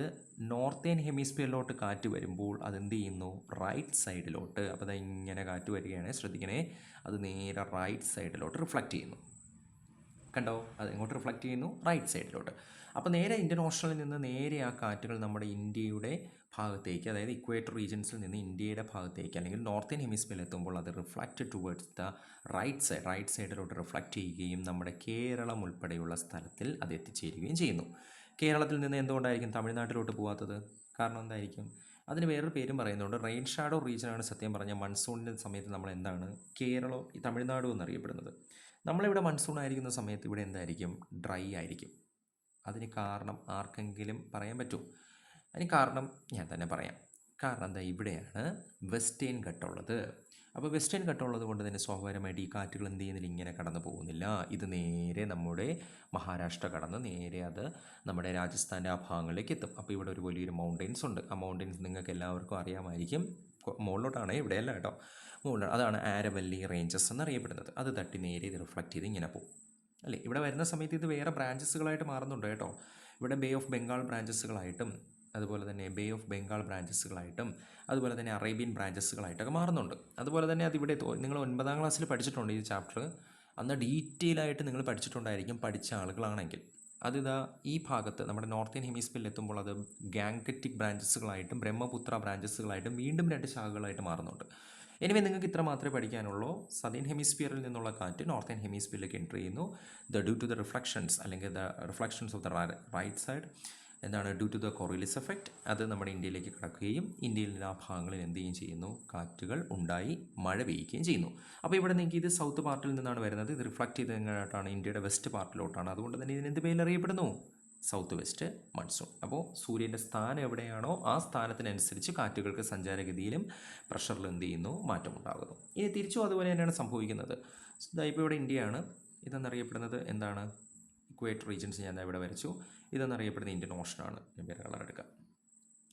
നോർത്തേൺ ഹെമിസ്ഫിയറിലോട്ട് കാറ്റ് വരുമ്പോൾ അതെന്ത് ചെയ്യുന്നു? റൈറ്റ് സൈഡിലോട്ട്. അപ്പോൾ അത് ഇങ്ങനെ കാറ്റ് വരികയാണ്, ശ്രദ്ധിക്കണേ, അത് നേരെ റൈറ്റ് സൈഡിലോട്ട് റിഫ്ലക്റ്റ് ചെയ്യുന്നു. കണ്ടോ? അത് എങ്ങോട്ട് റിഫ്ലക്റ്റ് ചെയ്യുന്നു? റൈറ്റ് സൈഡിലോട്ട്. അപ്പോൾ നേരെ ഇന്ത്യൻ ഓഷനിൽ നിന്ന് നേരെ ആ കാറ്റുകൾ നമ്മുടെ ഇന്ത്യയുടെ ഭാഗത്തേക്ക്, അതായത് ഇക്വേറ്റർ റീജിയൻസിൽ നിന്ന് ഇന്ത്യയുടെ ഭാഗത്തേക്ക് അല്ലെങ്കിൽ നോർത്തേൺ ഹെമിസ്ഫിയറിൽ എത്തുമ്പോൾ അത് റിഫ്ലക്റ്റ് ടുവേർഡ്സ് ദ റൈറ്റ് സൈഡിലോട്ട് റിഫ്ലക്റ്റ് ചെയ്യുകയും നമ്മുടെ കേരളം ഉൾപ്പെടെയുള്ള സ്ഥലത്തിൽ അത് എത്തിച്ചേരുകയും ചെയ്യുന്നു. കേരളത്തിൽ നിന്ന് എന്തുകൊണ്ടായിരിക്കും തമിഴ്നാട്ടിലോട്ട് പോകാത്തത്? കാരണം എന്തായിരിക്കും? അതിന് വേറൊരു പേരും പറയുന്നുണ്ട്. റെയിൻ ഷാഡോ റീജിയനാണ് സത്യം പറഞ്ഞാൽ മൺസൂണിൻ്റെ സമയത്ത് നമ്മൾ എന്താണ് കേരളം, തമിഴ്നാടും എന്നറിയപ്പെടുന്നത്. നമ്മളിവിടെ മൺസൂൺ ആയിരിക്കുന്ന സമയത്ത് ഇവിടെ എന്തായിരിക്കും? ഡ്രൈ ആയിരിക്കും. അതിന് കാരണം ആർക്കെങ്കിലും പറയാൻ പറ്റുമോ? അതിന് കാരണം ഞാൻ തന്നെ പറയാം. കാരണം എന്താ? ഇവിടെയാണ് വെസ്റ്റേൺ ഘട്ടമുള്ളത്. അപ്പോൾ വെസ്റ്റേൺ ഘട്ടമുള്ളത് കൊണ്ട് തന്നെ സ്വാഭാവികമായിട്ട് ഈ കാറ്റുകൾ എന്ത് ചെയ്യുന്നില്ല? ഇങ്ങനെ കടന്നു പോകുന്നില്ല. ഇത് നേരെ നമ്മുടെ മഹാരാഷ്ട്ര കടന്ന് നേരെ അത് നമ്മുടെ രാജസ്ഥാൻ്റെ ആ ഭാഗങ്ങളിലേക്ക് എത്തും. അപ്പോൾ ഇവിടെ ഒരു വലിയൊരു മൗണ്ടെയ്ൻസ് ഉണ്ട്. ആ മൗണ്ടെയ്ൻസ് നിങ്ങൾക്ക് എല്ലാവർക്കും അറിയാമായിരിക്കും. മുകളിലോട്ടാണ്, ഇവിടെയല്ല കേട്ടോ, മുകളിലാണ്. അതാണ് ആരവല്ലി റേഞ്ചസ് എന്നറിയപ്പെടുന്നത്. അത് തട്ടി നേരെ ഇത് റിഫ്ലക്റ്റ് ചെയ്ത് ഇങ്ങനെ പോകും, അല്ലേ? ഇവിടെ വരുന്ന സമയത്ത് ഇത് വേറെ ബ്രാഞ്ചസുകളായിട്ട് മാറുന്നുണ്ട് കേട്ടോ. ഇവിടെ ബേ ഓഫ് ബംഗാൾ ബ്രാഞ്ചസുകളായിട്ടും അതുപോലെ തന്നെ അതുപോലെ തന്നെ അറേബ്യൻ ബ്രാഞ്ചസുകളായിട്ടൊക്കെ മാറുന്നുണ്ട്. അതുപോലെ തന്നെ അതിവിടെ നിങ്ങൾ 9ാം ക്ലാസ്സിൽ പഠിച്ചിട്ടുണ്ട് ഈ ചാപ്റ്റർ. അന്ന് ഡീറ്റെയിൽ ആയിട്ട് നിങ്ങൾ പഠിച്ചിട്ടുണ്ടായിരിക്കും, പഠിച്ച ആളുകളാണെങ്കിൽ. അതിതാ ഈ ഭാഗത്ത് നമ്മുടെ നോർത്തേൺ ഹെമിസ്ഫിയറിൽ എത്തുമ്പോൾ അത് ഗാംഗറ്റിക് ബ്രാഞ്ചസുകളായിട്ടും ബ്രഹ്മപുത്ര ബ്രാഞ്ചസുകളായിട്ടും വീണ്ടും 2 ശാഖകളായിട്ട് മാറുന്നുണ്ട്. എനിവേ നിങ്ങൾക്ക് ഇത്ര മാത്രമേ പഠിക്കാനുള്ളൂ. സദേൺ ഹെമിസ്ഫിയറിൽ നിന്നുള്ള കാറ്റ് നോർത്തേൺ ഹെമിസ്ഫിയറിലേക്ക് എൻ്റർ ചെയ്യുന്നു. ഡ്യൂ ടു ദ റിഫ്ലക്ഷൻസ് അല്ലെങ്കിൽ the reflections of the right side എന്താണ്? Due to the Coriolis effect. അത് നമ്മുടെ ഇന്ത്യയിലേക്ക് കടക്കുകയും ഇന്ത്യയിൽ ആ ഭാഗങ്ങളിൽ എന്ത് ചെയ്യുന്നു? കാറ്റുകൾ ഉണ്ടായി മഴ പെയ്യുകയും ചെയ്യുന്നു. അപ്പോൾ ഇവിടെ നിങ്ങൾക്ക് ഇത് സൗത്ത് പാർട്ടിൽ നിന്നാണ് വരുന്നത്. ഇത് റിഫ്ലക്റ്റ് ചെയ്ത് എങ്ങോട്ടാണ്? ഇന്ത്യയുടെ വെസ്റ്റ് പാർട്ടിലോട്ടാണ്. അതുകൊണ്ട് തന്നെ ഇതിനെന്ത് പേരിൽ അറിയപ്പെടുന്നു? South west monsoon. അപ്പോൾ സൂര്യൻ്റെ സ്ഥാനം എവിടെയാണോ ആ സ്ഥാനത്തിനനുസരിച്ച് കാറ്റുകൾക്ക് സഞ്ചാരഗതിയിലും പ്രഷറിലും എന്ത് ചെയ്യുന്നു? മാറ്റമുണ്ടാകുന്നു. ഇനി തിരിച്ചും അതുപോലെ തന്നെയാണ് സംഭവിക്കുന്നത്. ഇപ്പോൾ ഇവിടെ ഇന്ത്യയാണ്. ഇതെന്നറിയപ്പെടുന്നത് എന്താണ്? ഇക്വേറ്റർ റീജിയൻസ് ഞാൻ ഇവിടെ വരച്ചു. ഇതെന്നറിയപ്പെടുന്നത് ഇന്ത്യൻ ഓഷനാണ്. ഞാൻ വേറെ കളർ എടുക്കാം.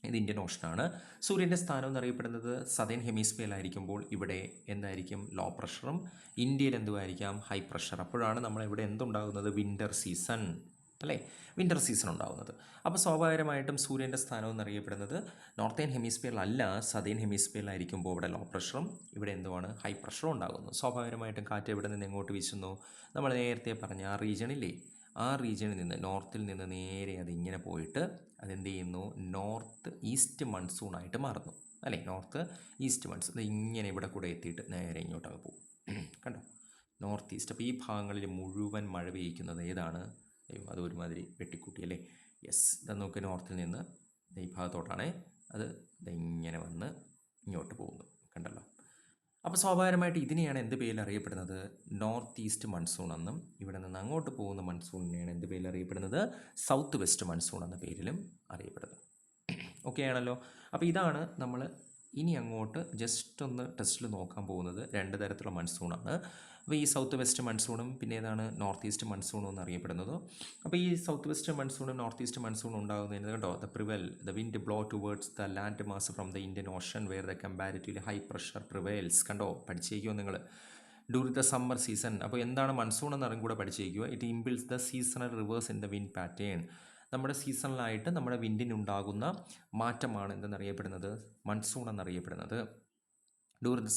ഇത് ഇന്ത്യൻ ഓഷനാണ്. സൂര്യൻ്റെ സ്ഥാനം എന്നറിയപ്പെടുന്നത് സദേൺ ഹെമിസ്ഫിയറിലായിരിക്കുമ്പോൾ ഇവിടെ എന്തായിരിക്കും? ലോ പ്രഷറും. ഇന്ത്യയിൽ എന്തുമായിരിക്കാം? High pressure. അപ്പോഴാണ് നമ്മളിവിടെ എന്തുണ്ടാകുന്നത്? വിൻ്റർ സീസൺ, അല്ലേ? വിൻ്റർ സീസൺ ഉണ്ടാകുന്നത്. അപ്പോൾ സ്വാഭാവികമായിട്ടും സൂര്യൻ്റെ സ്ഥാനം എന്നറിയപ്പെടുന്നത് നോർത്തേൺ ഹെമിസ്ഫിയറിലല്ല, സദേൺ ഹെമിസ്ഫിയറിലായിരിക്കുമ്പോൾ ഇവിടെ ലോ പ്രഷറും ഇവിടെ എന്തുവാണ്? ഹൈ പ്രഷറും ഉണ്ടാകുന്നു. സ്വാഭാവികമായിട്ടും കാറ്റ് എവിടെ നിന്ന് എങ്ങോട്ട് വീശുന്നു? നമ്മൾ നേരത്തെ പറഞ്ഞ ആ റീജിയണില്ലേ, ആ റീജിയണിൽ നിന്ന്, നോർത്തിൽ നിന്ന് നേരെ അതിങ്ങനെ പോയിട്ട് അതെന്ത് ചെയ്യുന്നു? നോർത്ത് ഈസ്റ്റ് മൺസൂണായിട്ട് മാറുന്നു, അല്ലേ? നോർത്ത് ഈസ്റ്റ് മൺസൂൺ ഇങ്ങനെ ഇവിടെ കൂടെ എത്തിയിട്ട് നേരെ ഇങ്ങോട്ടങ്ങ് പോകും. കണ്ടോ? North east. അപ്പോൾ ഈ ഭാഗങ്ങളിൽ മുഴുവൻ മഴ പെയ്യിക്കുന്നത് ഏതാണ്? അത് ഒരുമാതിരി വെട്ടിക്കൂട്ടിയല്ലേ? യെസ്. ഇത് നോക്ക്, നോർത്തിൽ നിന്ന് ഈ ഭാഗത്തോട്ടാണ് അത് ഇങ്ങനെ വന്ന് ഇങ്ങോട്ട് പോകുന്നു. കണ്ടല്ലോ? അപ്പോൾ അപ്പോൾ സ്വാഭാവികമായിട്ട് ഇതിനെയാണ് എന്ത് പേരിൽ അറിയപ്പെടുന്നത്? നോർത്ത് ഈസ്റ്റ് മൺസൂൺ എന്നും ഇവിടെ നിന്ന് അങ്ങോട്ട് പോകുന്ന മൺസൂണിനെയാണ് എന്ത് പേരിൽ അറിയപ്പെടുന്നത്? സൗത്ത് വെസ്റ്റ് മൺസൂൺ എന്ന പേരിലും അറിയപ്പെടുന്നത്. ഓക്കെ ആണല്ലോ. അപ്പോൾ ഇതാണ് നമ്മൾ ഇനി അങ്ങോട്ട് ജസ്റ്റ് ഒന്ന് ടെസ്റ്റിൽ നോക്കാൻ പോകുന്നത്. 2 തരത്തിലുള്ള മൺസൂണാണ്. അപ്പോൾ ഈ സൗത്ത് വെസ്റ്റ് മൺസൂണും പിന്നെ ഏതാണ് നോർത്ത് ഈസ്റ്റ് മൺസൂണും എന്നറിയപ്പെടുന്നത്. അപ്പോൾ ഈ സൗത്ത് വെസ്റ്റ് മൺസൂണും നോർത്ത് ഈസ്റ്റ് മൺസൂണും ഉണ്ടാകുന്നതിന് കേട്ടോ, the wind blow towards the land mass from the Indian ocean where the comparatively high pressure prevails. കണ്ടോ, പഠിച്ചേക്കുമോ നിങ്ങൾ? During the summer season. അപ്പോൾ എന്താണ് മൺസൂൺ എന്നറിയും കൂടെ പഠിച്ചേക്കുക. It implies the seasonal reverse in the wind pattern. നമ്മുടെ സീസണിലായിട്ട് നമ്മുടെ വിൻഡിനുണ്ടാകുന്ന മാറ്റമാണ് എന്തെന്നറിയപ്പെടുന്നത്? മൺസൂൺ എന്നറിയപ്പെടുന്നത്. During the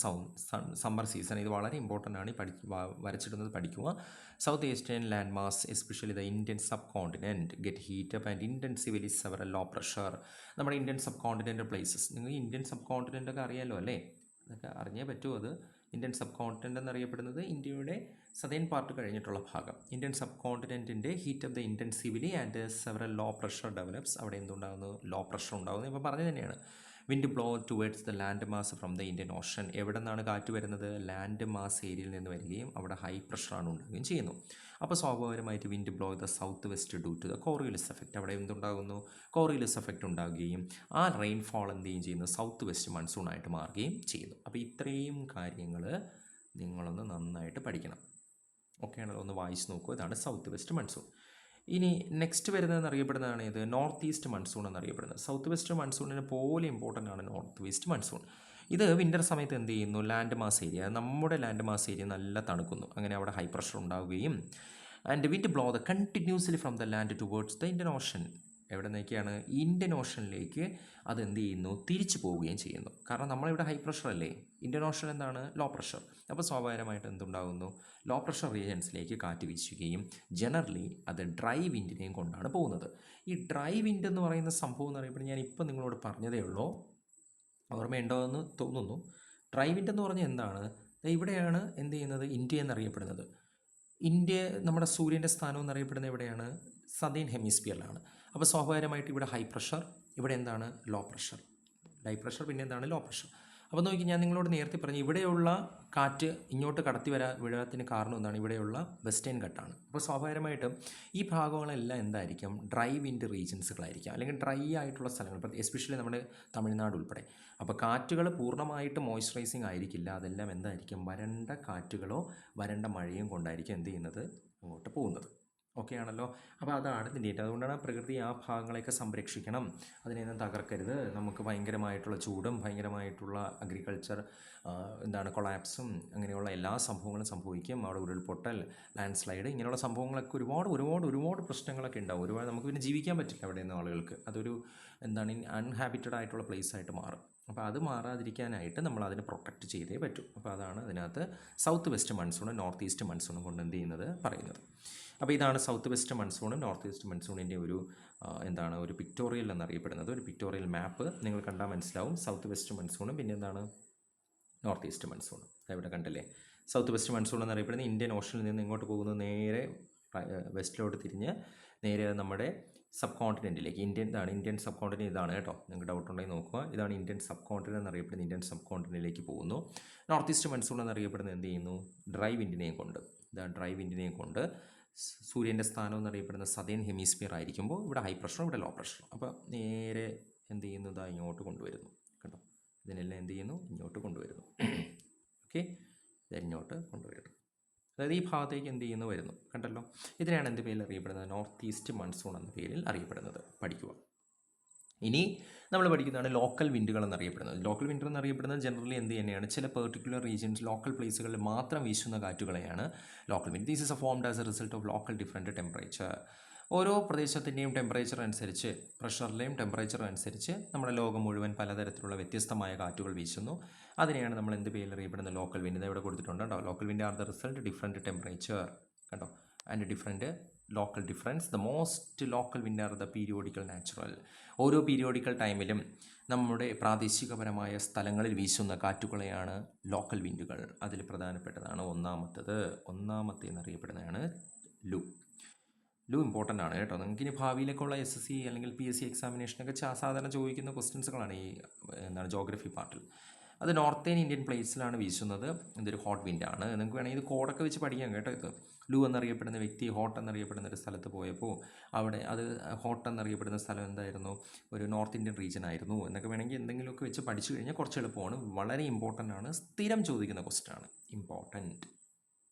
summer season. ഇത് വളരെ ഇമ്പോർട്ടൻ്റ് ആണ്. വരച്ചിടുന്നത് പഠിക്കുക. South eastern land mass especially the Indian subcontinent get heat up and intensively several low pressure. നമ്മുടെ ഇന്ത്യൻ സബ് കോണ്ടിനെൻ്റ് പ്ലേസസ്. നിങ്ങൾ ഇന്ത്യൻ സബ് കോണ്ടിനെൻ്റ് ഒക്കെ അറിയാമല്ലോ അല്ലേ? അതൊക്കെ അറിഞ്ഞേ പറ്റുമോ? അത് ഇന്ത്യൻ സബ് കോണ്ടിനെൻ്റ് എന്നറിയപ്പെടുന്നത് ഇന്ത്യയുടെ സദേൺ പാർട്ട് കഴിഞ്ഞിട്ടുള്ള ഭാഗം. ഇന്ത്യൻ സബ് കോണ്ടിനെൻറ്റിൻ്റെ heat of the intensively and several low pressure develops. അവിടെ എന്തുണ്ടാകുന്നു? ലോ പ്രഷർ ഉണ്ടാകുന്നു. ഇപ്പോൾ പറഞ്ഞു തന്നെയാണ്. Wind blow towards the land mass from the Indian ocean. എവിടെ നിന്നാണ് കാറ്റ് വരുന്നത്? ലാൻഡ് മാസ് ഏരിയയിൽ നിന്ന് വരികയും അവിടെ ഹൈ പ്രഷറാണ് ഉണ്ടാകുകയും ചെയ്യുന്നു. അപ്പോൾ സ്വാഭാവികമായിട്ട് wind blow the south west due to the Coriolis effect. അവിടെ എന്തുണ്ടാകുന്നു? കോറിയലിസ് എഫക്റ്റ് ഉണ്ടാകുകയും ആ റെയിൻഫോൾ എന്ത് ചെയ്യുന്നു? സൗത്ത് വെസ്റ്റ് മൺസൂണായിട്ട് മാറുകയും ചെയ്യുന്നു. അപ്പോൾ ഇത്രയും കാര്യങ്ങൾ നിങ്ങളൊന്ന് നന്നായിട്ട് പഠിക്കണം. ഓക്കെ ആണല്ലോ? ഒന്ന് വായിച്ച് നോക്കൂ. ഇതാണ് സൗത്ത് വെസ്റ്റ് മൺസൂൺ. ഇനി നെക്സ്റ്റ് വരുന്നതെന്ന് അറിയപ്പെടുന്നതാണ് ഇത് നോർത്ത് ഈസ്റ്റ് മൺസൂൺ എന്നറിയപ്പെടുന്നത്. സൗത്ത് വെസ്റ്റ് മൺസൂണിനെ പോലെ ഇമ്പോർട്ടൻ്റ് ആണ് നോർത്ത് വെസ്റ്റ് മൺസൂൺ. ഇത് വിൻ്റർ സമയത്ത് എന്ത് ചെയ്യുന്നു? ലാൻഡ് മാസ് ഏരിയ, നമ്മുടെ ലാൻഡ് മാസ് ഏരിയ നല്ല തണുക്കുന്നു. അങ്ങനെ അവിടെ ഹൈ പ്രഷർ ഉണ്ടാവുകയും and wind blow the continuously from the land towards the Indian ocean. എവിടെ നിന്നൊക്കെയാണ്? ഇന്ത്യൻ ഓഷനിലേക്ക് അത് എന്ത് ചെയ്യുന്നു? തിരിച്ചു പോവുകയും ചെയ്യുന്നു. കാരണം നമ്മളിവിടെ ഹൈ പ്രഷർ അല്ലേ, ഇന്ത്യൻ ഓഷൻ എന്താണ്? Low pressure. അപ്പോൾ സ്വാഭാവികമായിട്ട് എന്തുണ്ടാകുന്നു? ലോ പ്രഷർ റീജിയൻസിലേക്ക് കാറ്റ് വീശുകയും ജനറലി അത് ഡ്രൈ വിൻഡിനെയും കൊണ്ടാണ് പോകുന്നത്. ഈ ഡ്രൈ വിൻഡ് എന്ന് പറയുന്ന സംഭവം എന്ന് അറിയപ്പെടുന്നത് ഞാൻ ഇപ്പം നിങ്ങളോട് പറഞ്ഞതേ ഉള്ളൂ, ഓർമ്മയുണ്ടോ എന്ന് തോന്നുന്നു. ഡ്രൈ വിൻഡ് എന്ന് പറഞ്ഞാൽ എന്താണ്? ഇവിടെയാണ് എന്ത് ചെയ്യുന്നത്? ഇന്ത്യ എന്നറിയപ്പെടുന്നത്. ഇന്ത്യ നമ്മുടെ സൂര്യൻ്റെ സ്ഥാനം എന്നറിയപ്പെടുന്നത് എവിടെയാണ്? സദേൺ ഹെമിസ്ഫിയറിലാണ്. അപ്പോൾ സ്വാഭാവികമായിട്ട് ഇവിടെ ഹൈ പ്രഷർ, ഇവിടെ എന്താണ്? Low pressure. ഹൈ പ്രഷർ പിന്നെ എന്താണ്? Low pressure. അപ്പോൾ നോക്കി, ഞാൻ നിങ്ങളോട് നേരത്തെ പറഞ്ഞു ഇവിടെയുള്ള കാറ്റ് ഇങ്ങോട്ട് കടത്തി വിടാത്തിന് കാരണം എന്താണ്? ഇവിടെയുള്ള വെസ്റ്റേൺ ഘട്ടാണ്. അപ്പോൾ സ്വാഭാവികമായിട്ടും ഈ ഭാഗങ്ങളെല്ലാം എന്തായിരിക്കും? ഡ്രൈ വിൻഡ് റീജിയൻസുകളായിരിക്കും, അല്ലെങ്കിൽ ഡ്രൈ ആയിട്ടുള്ള സ്ഥലങ്ങൾ, എസ്പെഷ്യലി നമ്മുടെ തമിഴ്നാട് ഉൾപ്പെടെ. അപ്പോൾ കാറ്റുകൾ പൂർണ്ണമായിട്ട് മോയ്സ്ചറൈസിങ് ആയിരിക്കില്ല. അതെല്ലാം എന്തായിരിക്കും? വരണ്ട കാറ്റുകളോ വരണ്ട മഴയും കൊണ്ടായിരിക്കും എന്ത് ചെയ്യുന്നത്? അങ്ങോട്ട് പോകുന്നത്. ഓക്കെ ആണല്ലോ? അപ്പോൾ അതാണ് ഇതിൻ്റെ. അതുകൊണ്ടാണ് പ്രകൃതി ആ ഭാഗങ്ങളെയൊക്കെ സംരക്ഷിക്കണം, അതിനെയൊന്നും തകർക്കരുത്. നമുക്ക് ഭയങ്കരമായിട്ടുള്ള ചൂടും ഭയങ്കരമായിട്ടുള്ള അഗ്രികൾച്ചർ എന്താണ് കൊളാപ്സും അങ്ങനെയുള്ള എല്ലാ സംഭവങ്ങളും സംഭവിക്കും. അവിടെ ഉരുൾപൊട്ടൽ, ലാൻഡ് സ്ലൈഡ്, ഇങ്ങനെയുള്ള സംഭവങ്ങളൊക്കെ ഒരുപാട് പ്രശ്നങ്ങളൊക്കെ ഉണ്ടാവും. ഒരുപാട് നമുക്ക് പിന്നെ ജീവിക്കാൻ പറ്റില്ല അവിടെയുള്ള ആളുകൾക്ക്. അതൊരു എന്താണ് അൺഹാബിറ്റഡ് ആയിട്ടുള്ള പ്ലേസ് ആയിട്ട് മാറും. അപ്പോൾ അത് മാറാതിരിക്കാനായിട്ട് നമ്മൾ അതിനെ പ്രൊട്ടക്റ്റ് ചെയ്തേ പറ്റൂ. അപ്പോൾ അതാണ് അതിനകത്ത് സൗത്ത് വെസ്റ്റ് മൺസൂണും നോർത്ത് ഈസ്റ്റ് മൺസൂണും കൊണ്ട് എന്ത് ചെയ്യുന്നത് പറയുന്നത്. അപ്പോൾ ഇതാണ് സൗത്ത് വെസ്റ്റ് മൺസൂണും നോർത്ത് ഈസ്റ്റ് മൺസൂണിൻ്റെ ഒരു ഒരു പിക്ടോറിയൽ എന്നറിയപ്പെടുന്നത്. ഒരു പിക്ടോറിയൽ മാപ്പ് നിങ്ങൾ കണ്ടാൽ മനസ്സിലാവും. സൗത്ത് വെസ്റ്റ് മൺസൂണും പിന്നെ എന്താണ്? നോർത്ത് ഈസ്റ്റ് മൺസൂണും. ഇവിടെ കണ്ടില്ലേ? സൗത്ത് വെസ്റ്റ് മൺസൂൺ എന്നറിയപ്പെടുന്നത് ഇന്ത്യൻ ഓഷനിൽ നിന്ന് ഇങ്ങോട്ട് പോകുന്നത് നേരെ വെസ്റ്റിലോട്ട് തിരിഞ്ഞ് നേരെ നമ്മുടെ സബ് കോണ്ടിനെൻറ്റിലേക്ക്. ഇന്ത്യൻ സബ് കോണ്ടിനെൻറ്റ് ഇതാണ് കേട്ടോ. നിങ്ങൾക്ക് ഡൗട്ട് ഉണ്ടെങ്കിൽ നോക്കുക. ഇതാണ് ഇന്ത്യൻ സബ് കോണ്ടിനെൻറ്റ് എന്നറിയപ്പെടുന്നത്. ഇന്ത്യൻ സബ് കോണ്ടിനെൻറ്റിലേക്ക് പോകുന്നു. നോർത്ത് ഈസ്റ്റ് മൺസൂൺ എന്നറിയപ്പെടുന്നത് എന്ത് ചെയ്യുന്നു? ഡ്രൈ വിൻഡിനെയും കൊണ്ട്. ഡ്രൈ വിൻഡിനെയും കൊണ്ട് സൂര്യൻ്റെ സ്ഥാനം എന്നറിയപ്പെടുന്ന സദേൺ ഹെമിസ്ഫിയർ ആയിരിക്കുമ്പോൾ ഇവിടെ ഹൈ പ്രഷറും ഇവിടെ ലോ പ്രഷറും. അപ്പോൾ നേരെ എന്ത് ചെയ്യുന്നു? ഇതാ ഇങ്ങോട്ട് കൊണ്ടുവരുന്നു. കണ്ടോ? ഇതിനെല്ലാം എന്ത് ചെയ്യുന്നു? ഇങ്ങോട്ട് കൊണ്ടുവരുന്നു. ഓക്കെ, ഇങ്ങോട്ട് കൊണ്ടുവരുന്നു. അതായത് ഈ ഭാഗത്തേക്ക് എന്ത് ചെയ്യുന്നു? വരുന്നു. കണ്ടല്ലോ? ഇതിനാണ് എന്ത് പേരിൽ അറിയപ്പെടുന്നത്? നോർത്ത് ഈസ്റ്റ് മൺസൂൺ എന്ന പേരിൽ അറിയപ്പെടുന്നത്. പഠിക്കുക. ഇനി നമ്മൾ പഠിക്കുന്നതാണ് ലോക്കൽ വിൻഡുകൾ എന്നറിയപ്പെടുന്നത്. ലോക്കൽ വിൻഡർ എന്നറിയപ്പെടുന്നത് ജനറലി എന്ത് തന്നെയാണ്? ചില പെർട്ടിക്കുലർ റീജിയൻസ്, ലോക്കൽ പ്ലേസുകളിൽ മാത്രം വീശുന്ന കാറ്റുകളെയാണ് local wind. These is formed as a result of local different temperature. ഓരോ പ്രദേശത്തിൻ്റെയും ടെമ്പറേച്ചർ അനുസരിച്ച്, പ്രഷറിലെയും ടെമ്പറേച്ചർ അനുസരിച്ച് നമ്മുടെ ലോകം മുഴുവൻ പലതരത്തിലുള്ള വ്യത്യസ്തമായ കാറ്റുകൾ വീശുന്നു. അതിനെയാണ് നമ്മൾ എന്ത് പേരിൽ അറിയപ്പെടുന്നത്? Local wind. ഇവിടെ കൊടുത്തിട്ടുണ്ട് കേട്ടോ. Local wind are the result different temperature. കണ്ടോ? And different local difference. The most local wind are the periodical natural. ഓരോ പീരിയോഡിക്കൽ ടൈമിലും നമ്മുടെ പ്രാദേശികപരമായ സ്ഥലങ്ങളിൽ വീശുന്ന കാറ്റുകളെയാണ് ലോക്കൽ വിൻഡുകൾ. അതിൽ പ്രധാനപ്പെട്ടതാണ് ഒന്നാമത്തെ എന്നറിയപ്പെടുന്നതാണ് ലൂ. ലൂ ഇമ്പോർട്ടൻ്റ് ആണ് കേട്ടോ. നിങ്ങൾക്ക് ഇനി ഭാവിയിലേക്കുള്ള SSC അല്ലെങ്കിൽ PSC എക്സാമിനേഷനൊക്കെ സാധാരണ ചോദിക്കുന്ന ക്വസ്റ്റ്യൻസുകളാണ് ഈ ജോഗ്രഫി പാർട്ടിൽ. അത് നോർത്തേൺ ഇന്ത്യൻ പ്ലേസിലാണ് വീശുന്നത്. ഇതൊരു ഹോട്ട് വിൻഡാണ്. നിങ്ങൾക്ക് വേണമെങ്കിൽ ഇത് കോഡൊക്കെ വെച്ച് പഠിക്കാം കേട്ടോ. ഇത് ലൂ എന്നറിയപ്പെടുന്ന വ്യക്തി ഹോട്ട് എന്നറിയപ്പെടുന്ന ഒരു സ്ഥലത്ത് പോയപ്പോൾ അവിടെ അത് ഹോട്ട് എന്നറിയപ്പെടുന്ന സ്ഥലം എന്തായിരുന്നു, ഒരു നോർത്ത് ഇന്ത്യൻ റീജിയൻ ആയിരുന്നു എന്നൊക്കെ വേണമെങ്കിൽ എന്തെങ്കിലുമൊക്കെ വെച്ച് പഠിച്ചു കഴിഞ്ഞാൽ കുറച്ച് എളുപ്പമാണ്. വളരെ ഇമ്പോർട്ടൻ്റ് ആണ്, സ്ഥിരം ചോദിക്കുന്ന ക്വസ്റ്റ്യൻ ആണ്, ഇമ്പോർട്ടൻറ്റ്.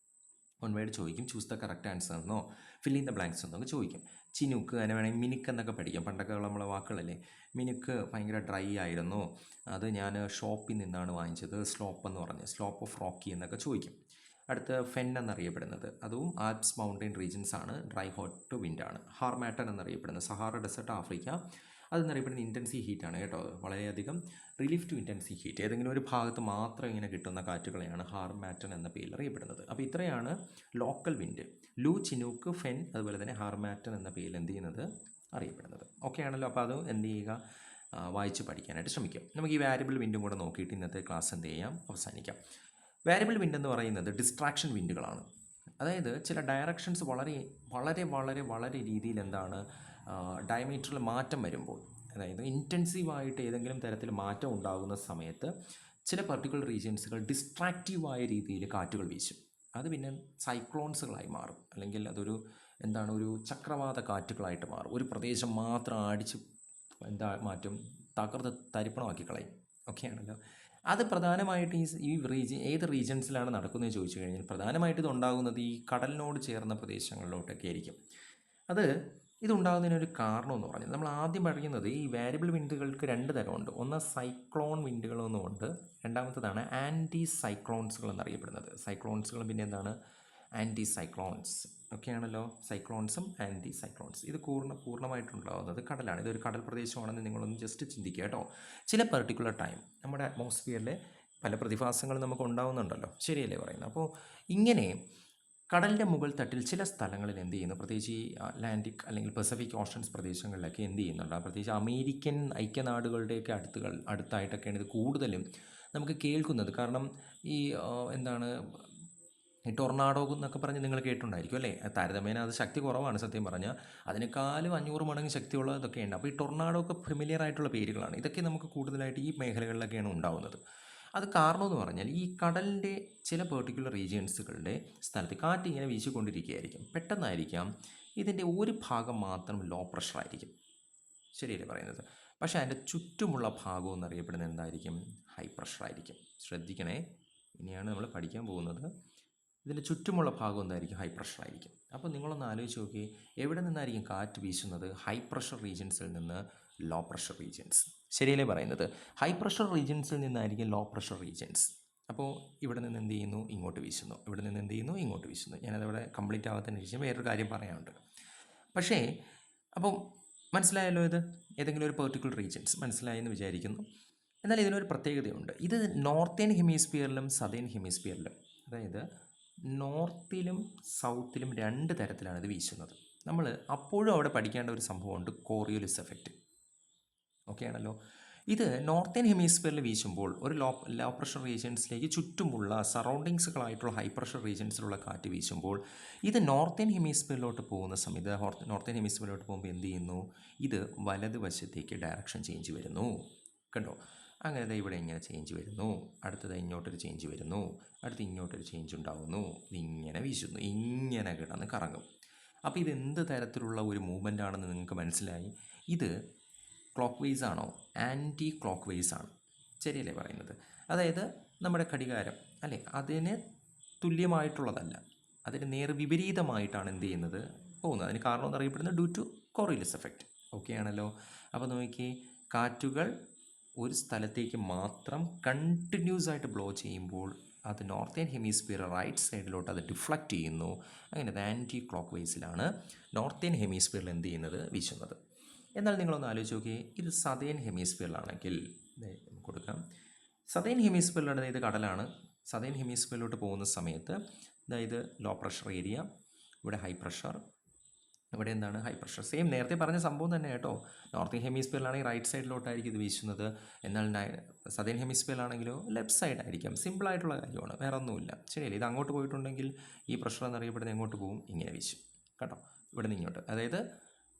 വൺ വേർഡ് ചോദിക്കും, ചൂസ് ദ കറക്റ്റ് ആൻസർ എന്നോ ഫിൽ ഇൻ ദ ബ്ലാങ്ക്സ് എന്നൊക്കെ ചോദിക്കും. ചിനുക്ക് അതിനെ വേണമെങ്കിൽ മിനുക്ക് എന്നൊക്കെ പഠിക്കാം. പണ്ടൊക്കെ നമ്മളെ വാക്കുകളല്ലേ. മിനുക്ക് ഭയങ്കര ഡ്രൈ ആയിരുന്നു, അത് ഞാൻ ഷോപ്പിൽ നിന്നാണ് വാങ്ങിച്ചത്. സ്ലോപ്പ് എന്ന് പറഞ്ഞ് സ്ലോപ്പ് ഓഫ് റോക്കി എന്നൊക്കെ ചോദിക്കും. അടുത്ത ഫെൻ എന്നറിയപ്പെടുന്നത് അതും ആൽപ്സ് മൗണ്ടൻ റീജിയൻസ് ആണ്, ഡ്രൈ ഹോട്ട് വിൻഡാണ്. ഹാർമാറ്റൻ എന്നറിയപ്പെടുന്നത് സഹാറ ഡെസേർട്ട് ആഫ്രിക്ക, അതെന്നറിയപ്പെടുന്ന ഇൻറ്റൻസി ഹീറ്റാണ് കേട്ടോ. വളരെയധികം റിലീഫ് ടു ഇൻറ്റൻസി ഹീറ്റ്, ഏതെങ്കിലും ഒരു ഭാഗത്ത് മാത്രം ഇങ്ങനെ കിട്ടുന്ന കാറ്റുകളെയാണ് ഹാർമാറ്റൻ എന്ന പേരിൽ അറിയപ്പെടുന്നത്. അപ്പോൾ ഇത്രയാണ് ലോക്കൽ വിൻഡ്. ലൂ, ചിനൂക്ക്, ഫെൻ, അതുപോലെ തന്നെ ഹാർമാറ്റൻ എന്ന പേരിൽ എന്ത് ചെയ്യുന്നത് അറിയപ്പെടുന്നത്. ഓക്കെ ആണല്ലോ. അപ്പോൾ അത് എന്ത് ചെയ്യുക, വായിച്ച് പഠിക്കാനായിട്ട് ശ്രമിക്കാം. നമുക്ക് ഈ വാരിയബിൾ വിൻഡും കൂടെ നോക്കിയിട്ട് ഇന്നത്തെ ക്ലാസ് എന്ത് ചെയ്യാം, അവസാനിക്കാം. വാരിയബിൾ വിൻഡ് എന്ന് പറയുന്നത് ഡിസ്ട്രാക്ഷൻ വിൻഡുകളാണ്. അതായത് ചില ഡയറക്ഷൻസ് വളരെ വളരെ വളരെ വളരെ രീതിയിൽ എന്താണ് ഡയമീറ്ററിൽ മാറ്റം വരുമ്പോൾ, അതായത് ഇൻറ്റൻസീവായിട്ട് ഏതെങ്കിലും തരത്തിൽ മാറ്റം ഉണ്ടാകുന്ന സമയത്ത് ചില പർട്ടിക്കുലർ റീജിയൻസുകൾ ഡിസ്ട്രാക്റ്റീവായ രീതിയിൽ കാറ്റുകൾ വീശും. അത് പിന്നെ സൈക്ലോൺസുകളായി മാറും, അല്ലെങ്കിൽ അതൊരു എന്താണ് ഒരു ചക്രവാത കാറ്റുകളായിട്ട് മാറും. ഒരു പ്രദേശം മാത്രം അടിച്ച് മാറ്റും, തകർത്ത് തരിപ്പണമാക്കി കളയും. ഓക്കെ ആണല്ലോ. അത് പ്രധാനമായിട്ട് ഈ ഏത് റീജിയൻസിലാണ് നടക്കുന്നത് ചോദിച്ചു കഴിഞ്ഞാൽ പ്രധാനമായിട്ട് ഇതുണ്ടാകുന്നത് ഈ കടലിനോട് ചേർന്ന പ്രദേശങ്ങളിലോട്ടൊക്കെ ആയിരിക്കും. ഇതുണ്ടാകുന്നതിനൊരു കാരണം എന്ന് പറഞ്ഞാൽ നമ്മൾ ആദ്യം പറയുന്നത് ഈ വാരിയബിൾ വിൻഡുകൾക്ക് രണ്ട് തരമുണ്ട്. ഒന്ന് സൈക്ലോൺ വിൻഡുകളെന്നുമുണ്ട്, രണ്ടാമത്തതാണ് ആൻറ്റി സൈക്ലോൺസുകൾ എന്നറിയപ്പെടുന്നത്. സൈക്ലോൺസുകളും പിന്നെ എന്താണ് ആൻറ്റി സൈക്ലോൺസ്. ഒക്കെയാണല്ലോ സൈക്ലോൺസും ആൻറ്റി സൈക്ലോൺസ്. ഇത് പൂർണ്ണമായിട്ടുണ്ടാകുന്നത് കടലാണ്. ഇതൊരു കടൽ പ്രദേശമാണെന്ന് നിങ്ങളൊന്ന് ജസ്റ്റ് ചിന്തിക്കുക കേട്ടോ. ചില പെർട്ടിക്കുലർ ടൈം നമ്മുടെ അറ്റ്മോസ്ഫിയറിലെ പല പ്രതിഭാസങ്ങളും നമുക്ക് ഉണ്ടാകുന്നുണ്ടല്ലോ, ശരിയല്ലേ പറയുന്നത്. അപ്പോൾ ഇങ്ങനെ കടലിൻ്റെ മുകൾ തട്ടിൽ ചില സ്ഥലങ്ങളിൽ എന്ത് ചെയ്യുന്നു, പ്രത്യേകിച്ച് ഈ അറ്റ്ലാന്റിക് അല്ലെങ്കിൽ പസഫിക് ഓഷൻസ് പ്രദേശങ്ങളിലൊക്കെ എന്ത് ചെയ്യുന്നുണ്ട്, പ്രത്യേകിച്ച് അമേരിക്കൻ ഐക്യനാടുകളുടെയൊക്കെ അടുത്തായിട്ടൊക്കെയാണ് ഇത് കൂടുതലും നമുക്ക് കേൾക്കുന്നത്. കാരണം ഈ എന്താണ് ഈ ടൊർണാഡോ എന്നൊക്കെ പറഞ്ഞ് നിങ്ങൾ കേട്ടിട്ടുണ്ടായിരിക്കും അല്ലേ. താരതമ്യേന അത് ശക്തി കുറവാണ് സത്യം പറഞ്ഞാൽ, അതിനേക്കാളും 500 മടങ്ങ് ശക്തിയുള്ള ഇതൊക്കെയുണ്ട്. അപ്പോൾ ഈ ടൊർണാഡോ ഒക്കെ ഫെമിലിയർ ആയിട്ടുള്ള പേരുകളാണ്. ഇതൊക്കെ നമുക്ക് കൂടുതലായിട്ട് ഈ മേഖലകളിലൊക്കെയാണ് ഉണ്ടാകുന്നത്. അത് കാരണമെന്ന് പറഞ്ഞാൽ ഈ കടലിൻ്റെ ചില പെർട്ടിക്കുലർ റീജിയൻസുകളുടെ സ്ഥലത്ത് കാറ്റ് ഇങ്ങനെ വീശിക്കൊണ്ടിരിക്കുകയായിരിക്കും. പെട്ടെന്നായിരിക്കാം ഇതിൻ്റെ ഒരു ഭാഗം മാത്രം ലോ പ്രഷറായിരിക്കും, ശരിയല്ലേ പറയുന്നത്. പക്ഷേ അതിൻ്റെ ചുറ്റുമുള്ള ഭാഗം എന്നറിയപ്പെടുന്നത് എന്തായിരിക്കും, ഹൈ പ്രഷറായിരിക്കും. ശ്രദ്ധിക്കണേ, ഇനിയാണ് നമ്മൾ പഠിക്കാൻ പോകുന്നത്. ഇതിൻ്റെ ചുറ്റുമുള്ള ഭാഗം എന്തായിരിക്കും, ഹൈ പ്രഷറായിരിക്കും. അപ്പോൾ നിങ്ങളൊന്ന് ആലോചിച്ച് നോക്കി, എവിടെ നിന്നായിരിക്കും കാറ്റ് വീശുന്നത്, ഹൈ പ്രഷർ റീജിയൻസിൽ നിന്ന് ലോ പ്രഷർ റീജിയൻസ്, ശരിയല്ലേ പറയുന്നത്. ഹൈ പ്രഷർ റീജിയൻസിൽ നിന്നായിരിക്കും ലോ പ്രഷർ റീജിയൻസ്. അപ്പോൾ ഇവിടെ നിന്ന് എന്ത് ചെയ്യുന്നു, ഇങ്ങോട്ട് വീശുന്നു, ഇവിടെ നിന്ന് എന്ത് ചെയ്യുന്നു, ഇങ്ങോട്ട് വീശുന്നു. ഞാനതവിടെ കംപ്ലീറ്റ് ആവാത്തതിന് ശേഷം വേറൊരു കാര്യം പറയാനുണ്ട്. പക്ഷേ അപ്പം മനസ്സിലായല്ലോ, ഇത് ഏതെങ്കിലും ഒരു പെർട്ടിക്കുലർ റീജിയൻസ് മനസ്സിലായെന്ന് വിചാരിക്കുന്നു. എന്നാൽ ഇതിനൊരു പ്രത്യേകതയുണ്ട്. ഇത് നോർത്തേൺ ഹെമിസ്ഫിയറിലും സദേൺ ഹെമിസ്ഫിയറിലും, അതായത് നോർത്തിലും സൗത്തിലും രണ്ട് തരത്തിലാണ് ഇത് വീശുന്നത്. നമ്മൾ അപ്പോഴും അവിടെ പഠിക്കേണ്ട ഒരു സംഭവമുണ്ട്, കോറിയോലിസ് എഫക്റ്റ്. ഓക്കെ ആണല്ലോ. ഇത് നോർത്തേൺ ഹെമിസ്ഫിയറിൽ വീശുമ്പോൾ ഒരു ലോ പ്രഷർ റീജിയൻസിലേക്ക് ചുറ്റുമുള്ള സറൗണ്ടിങ്സുകളായിട്ടുള്ള ഹൈ പ്രഷർ റീജിയൻസിലുള്ള കാറ്റ് വീശുമ്പോൾ ഇത് നോർത്തേൺ ഹെമിസ്ഫിയറിലോട്ട് പോകുന്ന സമയത്ത് നോർത്തേൺ ഹെമിസ്ഫിയറിലോട്ട് പോകുമ്പോൾ എന്ത് ചെയ്യുന്നു, ഇത് വലതുവശത്തേക്ക് ഡയറക്ഷൻ ചേഞ്ച് വരുന്നു. കണ്ടോ, അങ്ങനെ ഇവിടെ ഇങ്ങനെ ചേഞ്ച് വരുന്നു, അടുത്തത് ഇങ്ങോട്ടൊരു ചേഞ്ച് വരുന്നു, അടുത്ത് ഇങ്ങോട്ടൊരു ചേഞ്ച് ഉണ്ടാകുന്നു, ഇതിങ്ങനെ വീശുന്നു, ഇങ്ങനെ കിടന്ന് കറങ്ങും. അപ്പോൾ ഇത് എന്ത് തരത്തിലുള്ള ഒരു മൂവ്മെൻ്റ് ആണെന്ന് നിങ്ങൾക്ക് മനസ്സിലായി. ഇത് ക്ലോക്ക് വൈസ് ആണോ, ആൻറ്റി ക്ലോക്ക് വൈസ് ആണ്, ശരിയല്ലേ പറയുന്നത്. അതായത് നമ്മുടെ ഘടികാരം അല്ലേ, അതിന് തുല്യമായിട്ടുള്ളതല്ല, അതിന് നേർ വിപരീതമായിട്ടാണ് എന്ത് ചെയ്യുന്നത്, പോകുന്നത്. അതിന് കാരണം എന്നറിയപ്പെടുന്നത് due to Coriolis effect. Okay ആണല്ലോ. അപ്പോൾ നോക്കി, കാറ്റുകൾ ഒരു സ്ഥലത്തേക്ക് മാത്രം കണ്ടിന്യൂസ് ആയിട്ട് ബ്ലോ ചെയ്യുമ്പോൾ അത് നോർത്തേൺ ഹെമിസ്ഫിയർ റൈറ്റ് സൈഡിലോട്ട് അത് ഡിഫ്ലക്റ്റ് ചെയ്യുന്നു. അങ്ങനെ അത് ആൻറ്റി ക്ലോക്ക് വൈസിലാണ് നോർത്തേൺ ഹെമിസ്ഫിയറിൽ എന്ത് ചെയ്യുന്നത്, വീശുന്നത്. എന്നാൽ നിങ്ങളൊന്ന് ആലോചിച്ച് നോക്കിയേ, ഇത് സദേൺ ഹെമിസ്ഫിയറിലാണെങ്കിൽ കൊടുക്കാം. സദേൺ ഹെമിസ്ഫിയറിലാണ്, ഇത് കടലാണ്. സദേൺ ഹെമിസ്ഫിയറിലോട്ട് പോകുന്ന സമയത്ത് അതായത് ലോ പ്രഷർ ഏരിയ, ഇവിടെ ഹൈ പ്രഷർ, ഇവിടെ എന്താണ് ഹൈ പ്രഷർ. സെയിം നേരത്തെ പറഞ്ഞ സംഭവം തന്നെ കേട്ടോ. നോർത്തേൺ ഹെമിസ്ഫിയറിലാണെങ്കിൽ റൈറ്റ് സൈഡിലോട്ടായിരിക്കും ഇത് വീശുന്നത്. എന്നാൽ സദേൺ ഹെമിസ്ഫിയറിലാണെങ്കിലോ ലെഫ്റ്റ് സൈഡ് ആയിരിക്കും. സിമ്പിളായിട്ടുള്ള കാര്യമാണ്, വേറെ ഒന്നുമില്ല, ശരിയല്ലേ. ഇത് അങ്ങോട്ട് പോയിട്ടുണ്ടെങ്കിൽ ഈ പ്രഷർ എന്നറിയപ്പെടുന്നത് എങ്ങോട്ട് പോകും, ഇങ്ങനെ വീശും കേട്ടോ, ഇവിടെ നിന്ന് ഇങ്ങോട്ട്. അതായത്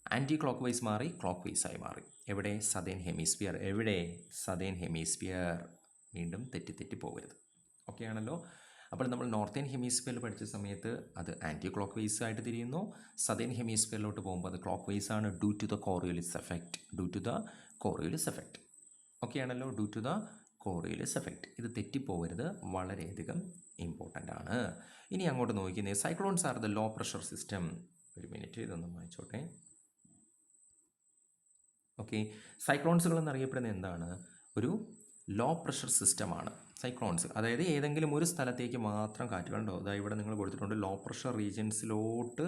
ആൻറ്റി ക്ലോക്ക് വൈസ് മാറി ക്ലോക്ക് വൈസായി മാറി. എവിടെ, സദേൺ ഹെമിസ്ഫിയർ. എവിടെ, സദേൺ ഹെമിസ്ഫിയർ. വീണ്ടും തെറ്റി പോകരുത്. ഓക്കെ ആണല്ലോ. അപ്പോൾ നമ്മൾ നോർത്തേൺ ഹെമിസ്ഫിയറിൽ പഠിച്ച സമയത്ത് അത് ആൻറ്റി ക്ലോക്ക് വൈസ് ആയിട്ട് തിരിയുന്നു. സദേൺ ഹെമിസ്ഫിയറിലോട്ട് പോകുമ്പോൾ അത് ക്ലോക്ക് വൈസ് ആണ്, due to the Coriolis effect. Okay ആണല്ലോ, due to the Coriolis effect. ഇത് തെറ്റിപ്പോകരുത്, വളരെയധികം ഇമ്പോർട്ടൻ്റ് ആണ്. ഇനി അങ്ങോട്ട് നോക്കുന്നത് cyclones are the low pressure system. ഒരു മിനിറ്റ്, ഇതൊന്നും വായിച്ചോട്ടെ. ഓക്കെ, സൈക്ലോൺസുകൾ എന്നറിയപ്പെടുന്നത് എന്താണ്? ഒരു ലോ പ്രഷർ സിസ്റ്റമാണ് സൈക്ലോൺസ്. അതായത് ഏതെങ്കിലും ഒരു സ്ഥലത്തേക്ക് മാത്രം കാറ്റ്, കണ്ടോ അതായത് ഇവിടെ നിങ്ങൾ കൊടുത്തിട്ടുണ്ട് ലോ പ്രഷർ റീജിയൻസിലോട്ട്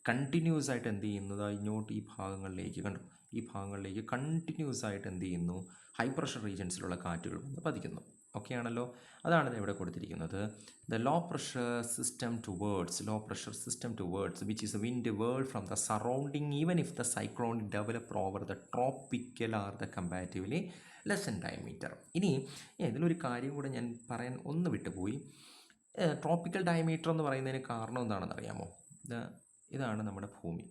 കണ്ടിന്യൂസ് ആയിട്ട് എന്ത് ചെയ്യുന്നത്, ഇങ്ങോട്ട് ഈ ഭാഗങ്ങളിലേക്ക്, കണ്ടോ ഈ ഭാഗങ്ങളിലേക്ക് കണ്ടിന്യൂസ് ആയിട്ട് എന്ത് ചെയ്യുന്നു, ഹൈ പ്രഷർ റീജിയൻസിലുള്ള കാറ്റുകൾ വന്ന് പതിക്കുന്നു. ഓക്കെ ആണല്ലോ, അതാണ് ഇവിടെ കൊടുത്തിരിക്കുന്നത്. The low pressure system towards which is a wind world from the surrounding even if the cyclone develop over the tropical are the comparatively less in diameter. ഇനി ഇതിലൊരു കാര്യം കൂടെ ഞാൻ പറയാൻ ഒന്ന് വിട്ടുപോയി. ട്രോപ്പിക്കൽ ഡയമീറ്റർ എന്ന് പറയുന്നതിന് കാരണം എന്താണെന്ന് അറിയാമോ? ഇതാണ് നമ്മുടെ ഭൂമി.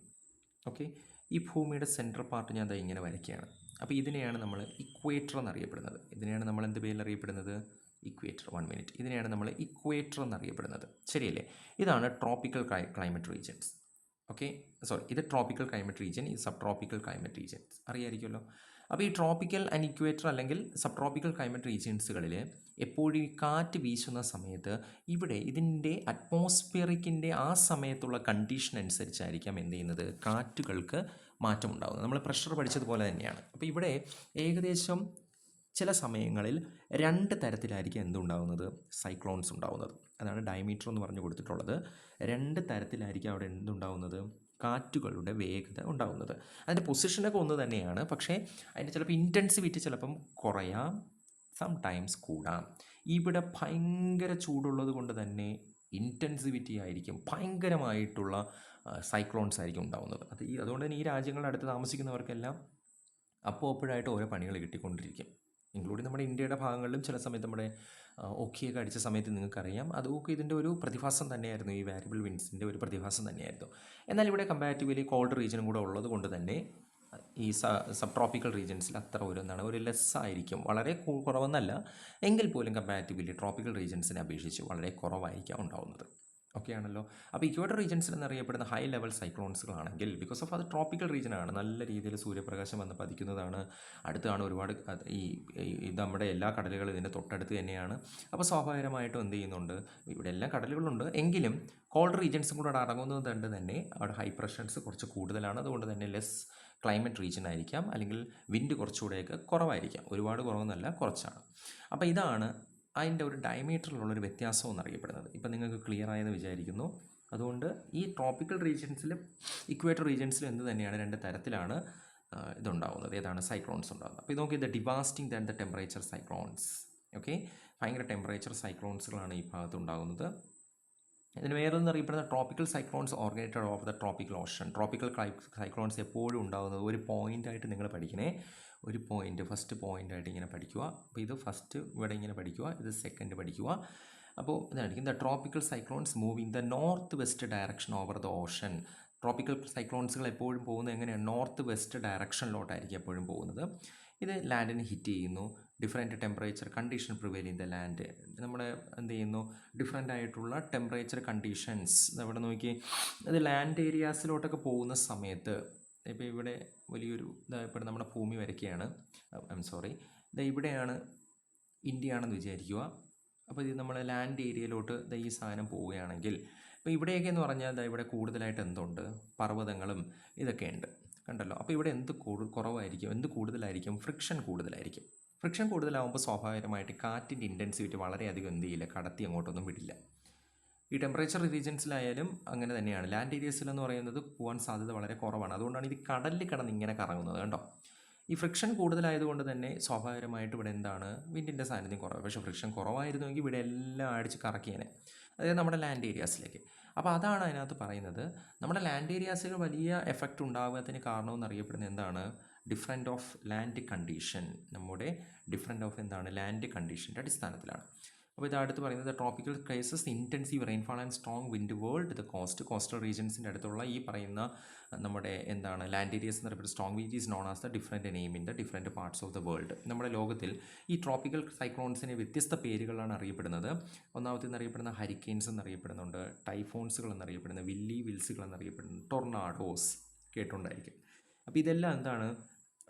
ഓക്കെ, ഈ ഭൂമിയുടെ സെൻട്രൽ പാർട്ട് ഞാൻ ഇങ്ങനെ വരയ്ക്കുകയാണ്. അപ്പോൾ ഇതിനെയാണ് നമ്മൾ ഇക്വേറ്റർ എന്നറിയപ്പെടുന്നത്. ഇതിനെയാണ് നമ്മൾ എന്ത് പേരിൽ അറിയപ്പെടുന്നത്? ഇക്വേറ്റർ. 1 മിനിറ്റ്. ഇതിനെയാണ് നമ്മൾ ഇക്വേറ്റർ എന്നറിയപ്പെടുന്നത്, ശരിയല്ലേ? ഇതാണ് tropical climate regions. Okay, sorry, ഇത് ട്രോപ്പിക്കൽ ക്ലൈമറ്റ് റീജിയൻ, ഇത് സബ് ട്രോപ്പിക്കൽ ക്ലൈമറ്റ് റീജിയൻസ്, അറിയാമായിരിക്കുമല്ലോ. അപ്പോൾ ഈ ട്രോപ്പിക്കൽ ആൻഡ് ഇക്വേറ്റർ അല്ലെങ്കിൽ സബ് ട്രോപ്പിക്കൽ ക്ലൈമറ്റ് റീജിയൻസുകളിൽ എപ്പോഴും ഈ കാറ്റ് വീശുന്ന സമയത്ത് ഇവിടെ ഇതിൻ്റെ അറ്റ്മോസ്ഫിയറിക്കിൻ്റെ ആ സമയത്തുള്ള കണ്ടീഷൻ അനുസരിച്ചായിരിക്കാം എന്ത് ചെയ്യുന്നത്, കാറ്റുകൾക്ക് മാറ്റമുണ്ടാകുന്നത്. നമ്മൾ പ്രഷർ പഠിച്ചതുപോലെ തന്നെയാണ്. അപ്പോൾ ഇവിടെ ഏകദേശം ചില സമയങ്ങളിൽ 2 തരത്തിലായിരിക്കും എന്തുണ്ടാകുന്നത്, സൈക്ലോൺസ് ഉണ്ടാകുന്നത്. അതാണ് ഡയമീറ്റർ എന്ന് പറഞ്ഞു കൊടുത്തിട്ടുള്ളത്. 2 തരത്തിലായിരിക്കും അവിടെ എന്തുണ്ടാകുന്നത്, കാറ്റുകളുടെ വേഗത ഉണ്ടാകുന്നത്. അതിൻ്റെ പൊസിഷനൊക്കെ ഒന്ന് തന്നെയാണ്, പക്ഷേ അതിൻ്റെ ചിലപ്പോൾ ഇൻറ്റൻസിവിറ്റി ചിലപ്പം കുറയാം, സംടൈംസ് കൂടാം. ഇവിടെ ഭയങ്കര ചൂടുള്ളത് കൊണ്ട് തന്നെ ഇൻറ്റൻസിവിറ്റി ആയിരിക്കും, ഭയങ്കരമായിട്ടുള്ള സൈക്ലോൺസ് ആയിരിക്കും ഉണ്ടാകുന്നത്. അതുകൊണ്ട് തന്നെ ഈ രാജ്യങ്ങളുടെ അടുത്ത് താമസിക്കുന്നവർക്കെല്ലാം അപ്പോഴായിട്ട് ഓരോ പണികൾ കിട്ടിക്കൊണ്ടിരിക്കും. ഇൻക്ലൂഡിങ് നമ്മുടെ ഇന്ത്യയുടെ ഭാഗങ്ങളിലും ചില സമയത്ത് നമ്മുടെ ഒക്കെയൊക്കെ അടിച്ച സമയത്ത് നിങ്ങൾക്കറിയാം, അതൊക്കെ ഇതിൻ്റെ ഒരു പ്രതിഭാസം തന്നെയായിരുന്നു, ഈ വാരിയബിൾ വിൻഡ്സിൻ്റെ ഒരു പ്രതിഭാസം തന്നെയായിരുന്നു. എന്നാൽ ഇവിടെ കമ്പാരിറ്റീവ്ലി കോൾഡ് റീജിയനും കൂടെ ഉള്ളത് കൊണ്ട് തന്നെ ഈ സബ് ട്രോപ്പിക്കൽ റീജിയൻസിൽ അത്ര ഒരു ലെസ് ആയിരിക്കും, വളരെ കുറവെന്നല്ല എങ്കിൽ പോലും കമ്പാരിറ്റീവ്ലി ട്രോപ്പിക്കൽ റീജിയൻസിനെ അപേക്ഷിച്ച് വളരെ കുറവായിരിക്കാം ഉണ്ടാകുന്നത്. ഓക്കെ ആണല്ലോ. അപ്പോൾ ഇക്വേറ്റർ റീജിയൻസിൽ എന്നറിയപ്പെടുന്ന ഹൈ ലെവൽ സൈക്ലോൺസുകളാണെങ്കിൽ ബിക്കോസ് ഓഫ് അത് ട്രോപ്പിക്കൽ റീജിയനാണ്, നല്ല രീതിയിൽ സൂര്യപ്രകാശം വന്ന് പതിക്കുന്നതാണ്, അടുത്താണ് ഒരുപാട് ഇത് നമ്മുടെ എല്ലാ കടലുകളും ഇതിൻ്റെ തൊട്ടടുത്ത് തന്നെയാണ്. അപ്പോൾ സ്വാഭാവികമായിട്ടും എന്ത് ചെയ്യുന്നുണ്ട്, ഇവിടെ എല്ലാ കടലുകളുണ്ട് എങ്കിലും കോൾഡ് റീജിയൻസും കൂടെ അവിടെ അടങ്ങുന്നത് കൊണ്ട് തന്നെ അവിടെ ഹൈ പ്രഷർസ് കുറച്ച് കൂടുതലാണ്. അതുകൊണ്ട് തന്നെ ലെസ് ക്ലൈമറ്റ് റീജിയൻ ആയിരിക്കാം, അല്ലെങ്കിൽ വിൻഡ് കുറച്ചുകൂടെയൊക്കെ കുറവായിരിക്കാം, ഒരുപാട് കുറവെന്നല്ല, കുറച്ചാണ്. അപ്പോൾ ഇതാണ് അതിൻ്റെ ഒരു ഡയമീറ്ററിലുള്ളൊരു വ്യത്യാസം എന്നറിയപ്പെടുന്നത്. ഇപ്പം നിങ്ങൾക്ക് ക്ലിയർ ആയെന്ന് വിചാരിക്കുന്നു. അതുകൊണ്ട് ഈ ട്രോപ്പിക്കൽ റീജിയൻസിലും ഇക്വേറ്റർ റീജിയൻസിലും എന്ത് തന്നെയാണ്, 2 തരത്തിലാണ് ഇതുണ്ടാകുന്നത്. ഏതാണ്, സൈക്ലോൺസ് ഉണ്ടാകുന്നത്. അപ്പോൾ ഇത് നോക്കി, the devastating than the temperature cyclones. Okay, ഭയങ്കര ടെമ്പറേച്ചർ സൈക്ലോൺസുകളാണ് ഈ ഭാഗത്ത് ഉണ്ടാകുന്നത്. ഇതിന് വേറൊന്നും അറിയപ്പെടുന്ന tropical cyclones originated of the tropical ocean. Tropical cyclones എപ്പോഴും ഉണ്ടാകുന്നത് ഒരു പോയിൻ്റായിട്ട് നിങ്ങൾ പഠിക്കണേ, ഒരു പോയിൻ്റ്, ഫസ്റ്റ് പോയിൻ്റായിട്ട് ഇങ്ങനെ പഠിക്കുക. അപ്പോൾ ഇത് ഫസ്റ്റ് ഇവിടെ ഇങ്ങനെ പഠിക്കുക, ഇത് സെക്കൻഡ് പഠിക്കുക. അപ്പോൾ ഇതായിരിക്കും the tropical cyclones moving the north west direction over the ocean. Tropical സൈക്ലോൺസുകൾ എപ്പോഴും പോകുന്നത് എങ്ങനെയാണ്, നോർത്ത് വെസ്റ്റ് ഡയറക്ഷനിലോട്ടായിരിക്കും എപ്പോഴും പോകുന്നത്. ഇത് ലാൻഡിനെ ഹിറ്റ് ചെയ്യുന്നു, different temperature condition prevail in the land. നമ്മുടെ എന്ത് ചെയ്യുന്നു, ഡിഫറെൻ്റ് ആയിട്ടുള്ള ടെമ്പറേച്ചർ കണ്ടീഷൻസ്. ഇവിടെ നോക്കി, ഇത് ലാൻഡ് ഏരിയാസിലോട്ടൊക്കെ പോകുന്ന സമയത്ത് ഇപ്പോൾ ഇവിടെ വലിയൊരു ഇപ്പോൾ നമ്മുടെ ഭൂമി വരയ്ക്കുകയാണ്, ഇവിടെയാണ് ഇന്ത്യയാണെന്ന് വിചാരിക്കുക. അപ്പോൾ ഇത് നമ്മൾ ലാൻഡ് ഏരിയയിലോട്ട് ഈ സാധനം പോവുകയാണെങ്കിൽ, ഇപ്പോൾ ഇവിടെയൊക്കെ എന്ന് പറഞ്ഞാൽ ഇവിടെ കൂടുതലായിട്ട് എന്തുണ്ട്, പർവ്വതങ്ങളും ഇതൊക്കെ ഉണ്ട്, കണ്ടല്ലോ. അപ്പോൾ ഇവിടെ എന്ത് കുറവായിരിക്കും, എന്ത് കൂടുതലായിരിക്കും, ഫ്രിക്ഷൻ കൂടുതലായിരിക്കും. ഫ്രിക്ഷൻ കൂടുതലാകുമ്പോൾ സ്വാഭാവികമായിട്ട് കാറ്റിൻ്റെ ഇൻറ്റൻസിറ്റി വളരെയധികം എന്ത് ചെയ്യില്ല, കടത്തി അങ്ങോട്ടൊന്നും വിടില്ല. ഈ ടെമ്പറേച്ചർ റീജിയൻസിലായാലും അങ്ങനെ തന്നെയാണ്. ലാൻഡ് ഏരിയസിലെന്ന് പറയുന്നത് പോകാൻ സാധ്യത വളരെ കുറവാണ്. അതുകൊണ്ടാണ് ഇത് കടലിൽ കിടന്ന് ഇങ്ങനെ കറങ്ങുന്നത്, കണ്ടോ. ഈ ഫ്രിക്ഷൻ കൂടുതലായതുകൊണ്ട് തന്നെ സ്വാഭാവികമായിട്ട് ഇവിടെ എന്താണ്, വിൻഡിൻ്റെ സാന്നിധ്യം കുറവ്. പക്ഷേ ഫ്രിക്ഷൻ കുറവായിരുന്നുവെങ്കിൽ ഇവിടെ എല്ലാം അടിച്ച് കറക്കിയേനെ, അതായത് നമ്മുടെ ലാൻഡ് ഏരിയാസിലേക്ക്. അപ്പോൾ അതാണ് അതിനകത്ത് പറയുന്നത്, നമ്മുടെ ലാൻഡ് ഏരിയാസിൽ വലിയ എഫക്റ്റ് ഉണ്ടാകുന്നതിന് കാരണമെന്ന് അറിയപ്പെടുന്നത് എന്താണ്, ഡിഫറെൻ്റ് ഓഫ് ലാൻഡ് കണ്ടീഷൻ. നമ്മുടെ ഡിഫറെൻ്റ് ഓഫ് എന്താണ്, ലാൻഡ് കണ്ടീഷൻ്റെ അടിസ്ഥാനത്തിലാണ്. അപ്പോൾ ഇത് അടുത്ത് പറയുന്നത് tropical cases intensive rainfall and strong wind world the coastal റീജൻസിൻ്റെ അടുത്തുള്ള ഈ പറയുന്ന നമ്മുടെ എന്താണ് ലാൻഡ് ഏരിയസ് എന്ന് പറയുന്നത് strong wind is known as the different name in the different parts of the world. നമ്മുടെ ലോകത്തിൽ ഈ ട്രോപ്പിക്കൽ സൈക്ലോൺസിന് വ്യത്യസ്ത പേരുകളാണ് അറിയപ്പെടുന്നത്. ഒന്നാമത്തെ എന്നറിയപ്പെടുന്ന ഹരിക്കെയിൻസ് എന്നറിയപ്പെടുന്നുണ്ട്, ടൈഫോൺസുകൾ എന്നറിയപ്പെടുന്നത്, വില്ലി വിൽസുകൾ എന്നറിയപ്പെടുന്നു, ടൊർണാഡോസ് കേട്ടുണ്ടായിരിക്കും. അപ്പോൾ ഇതെല്ലാം എന്താണ്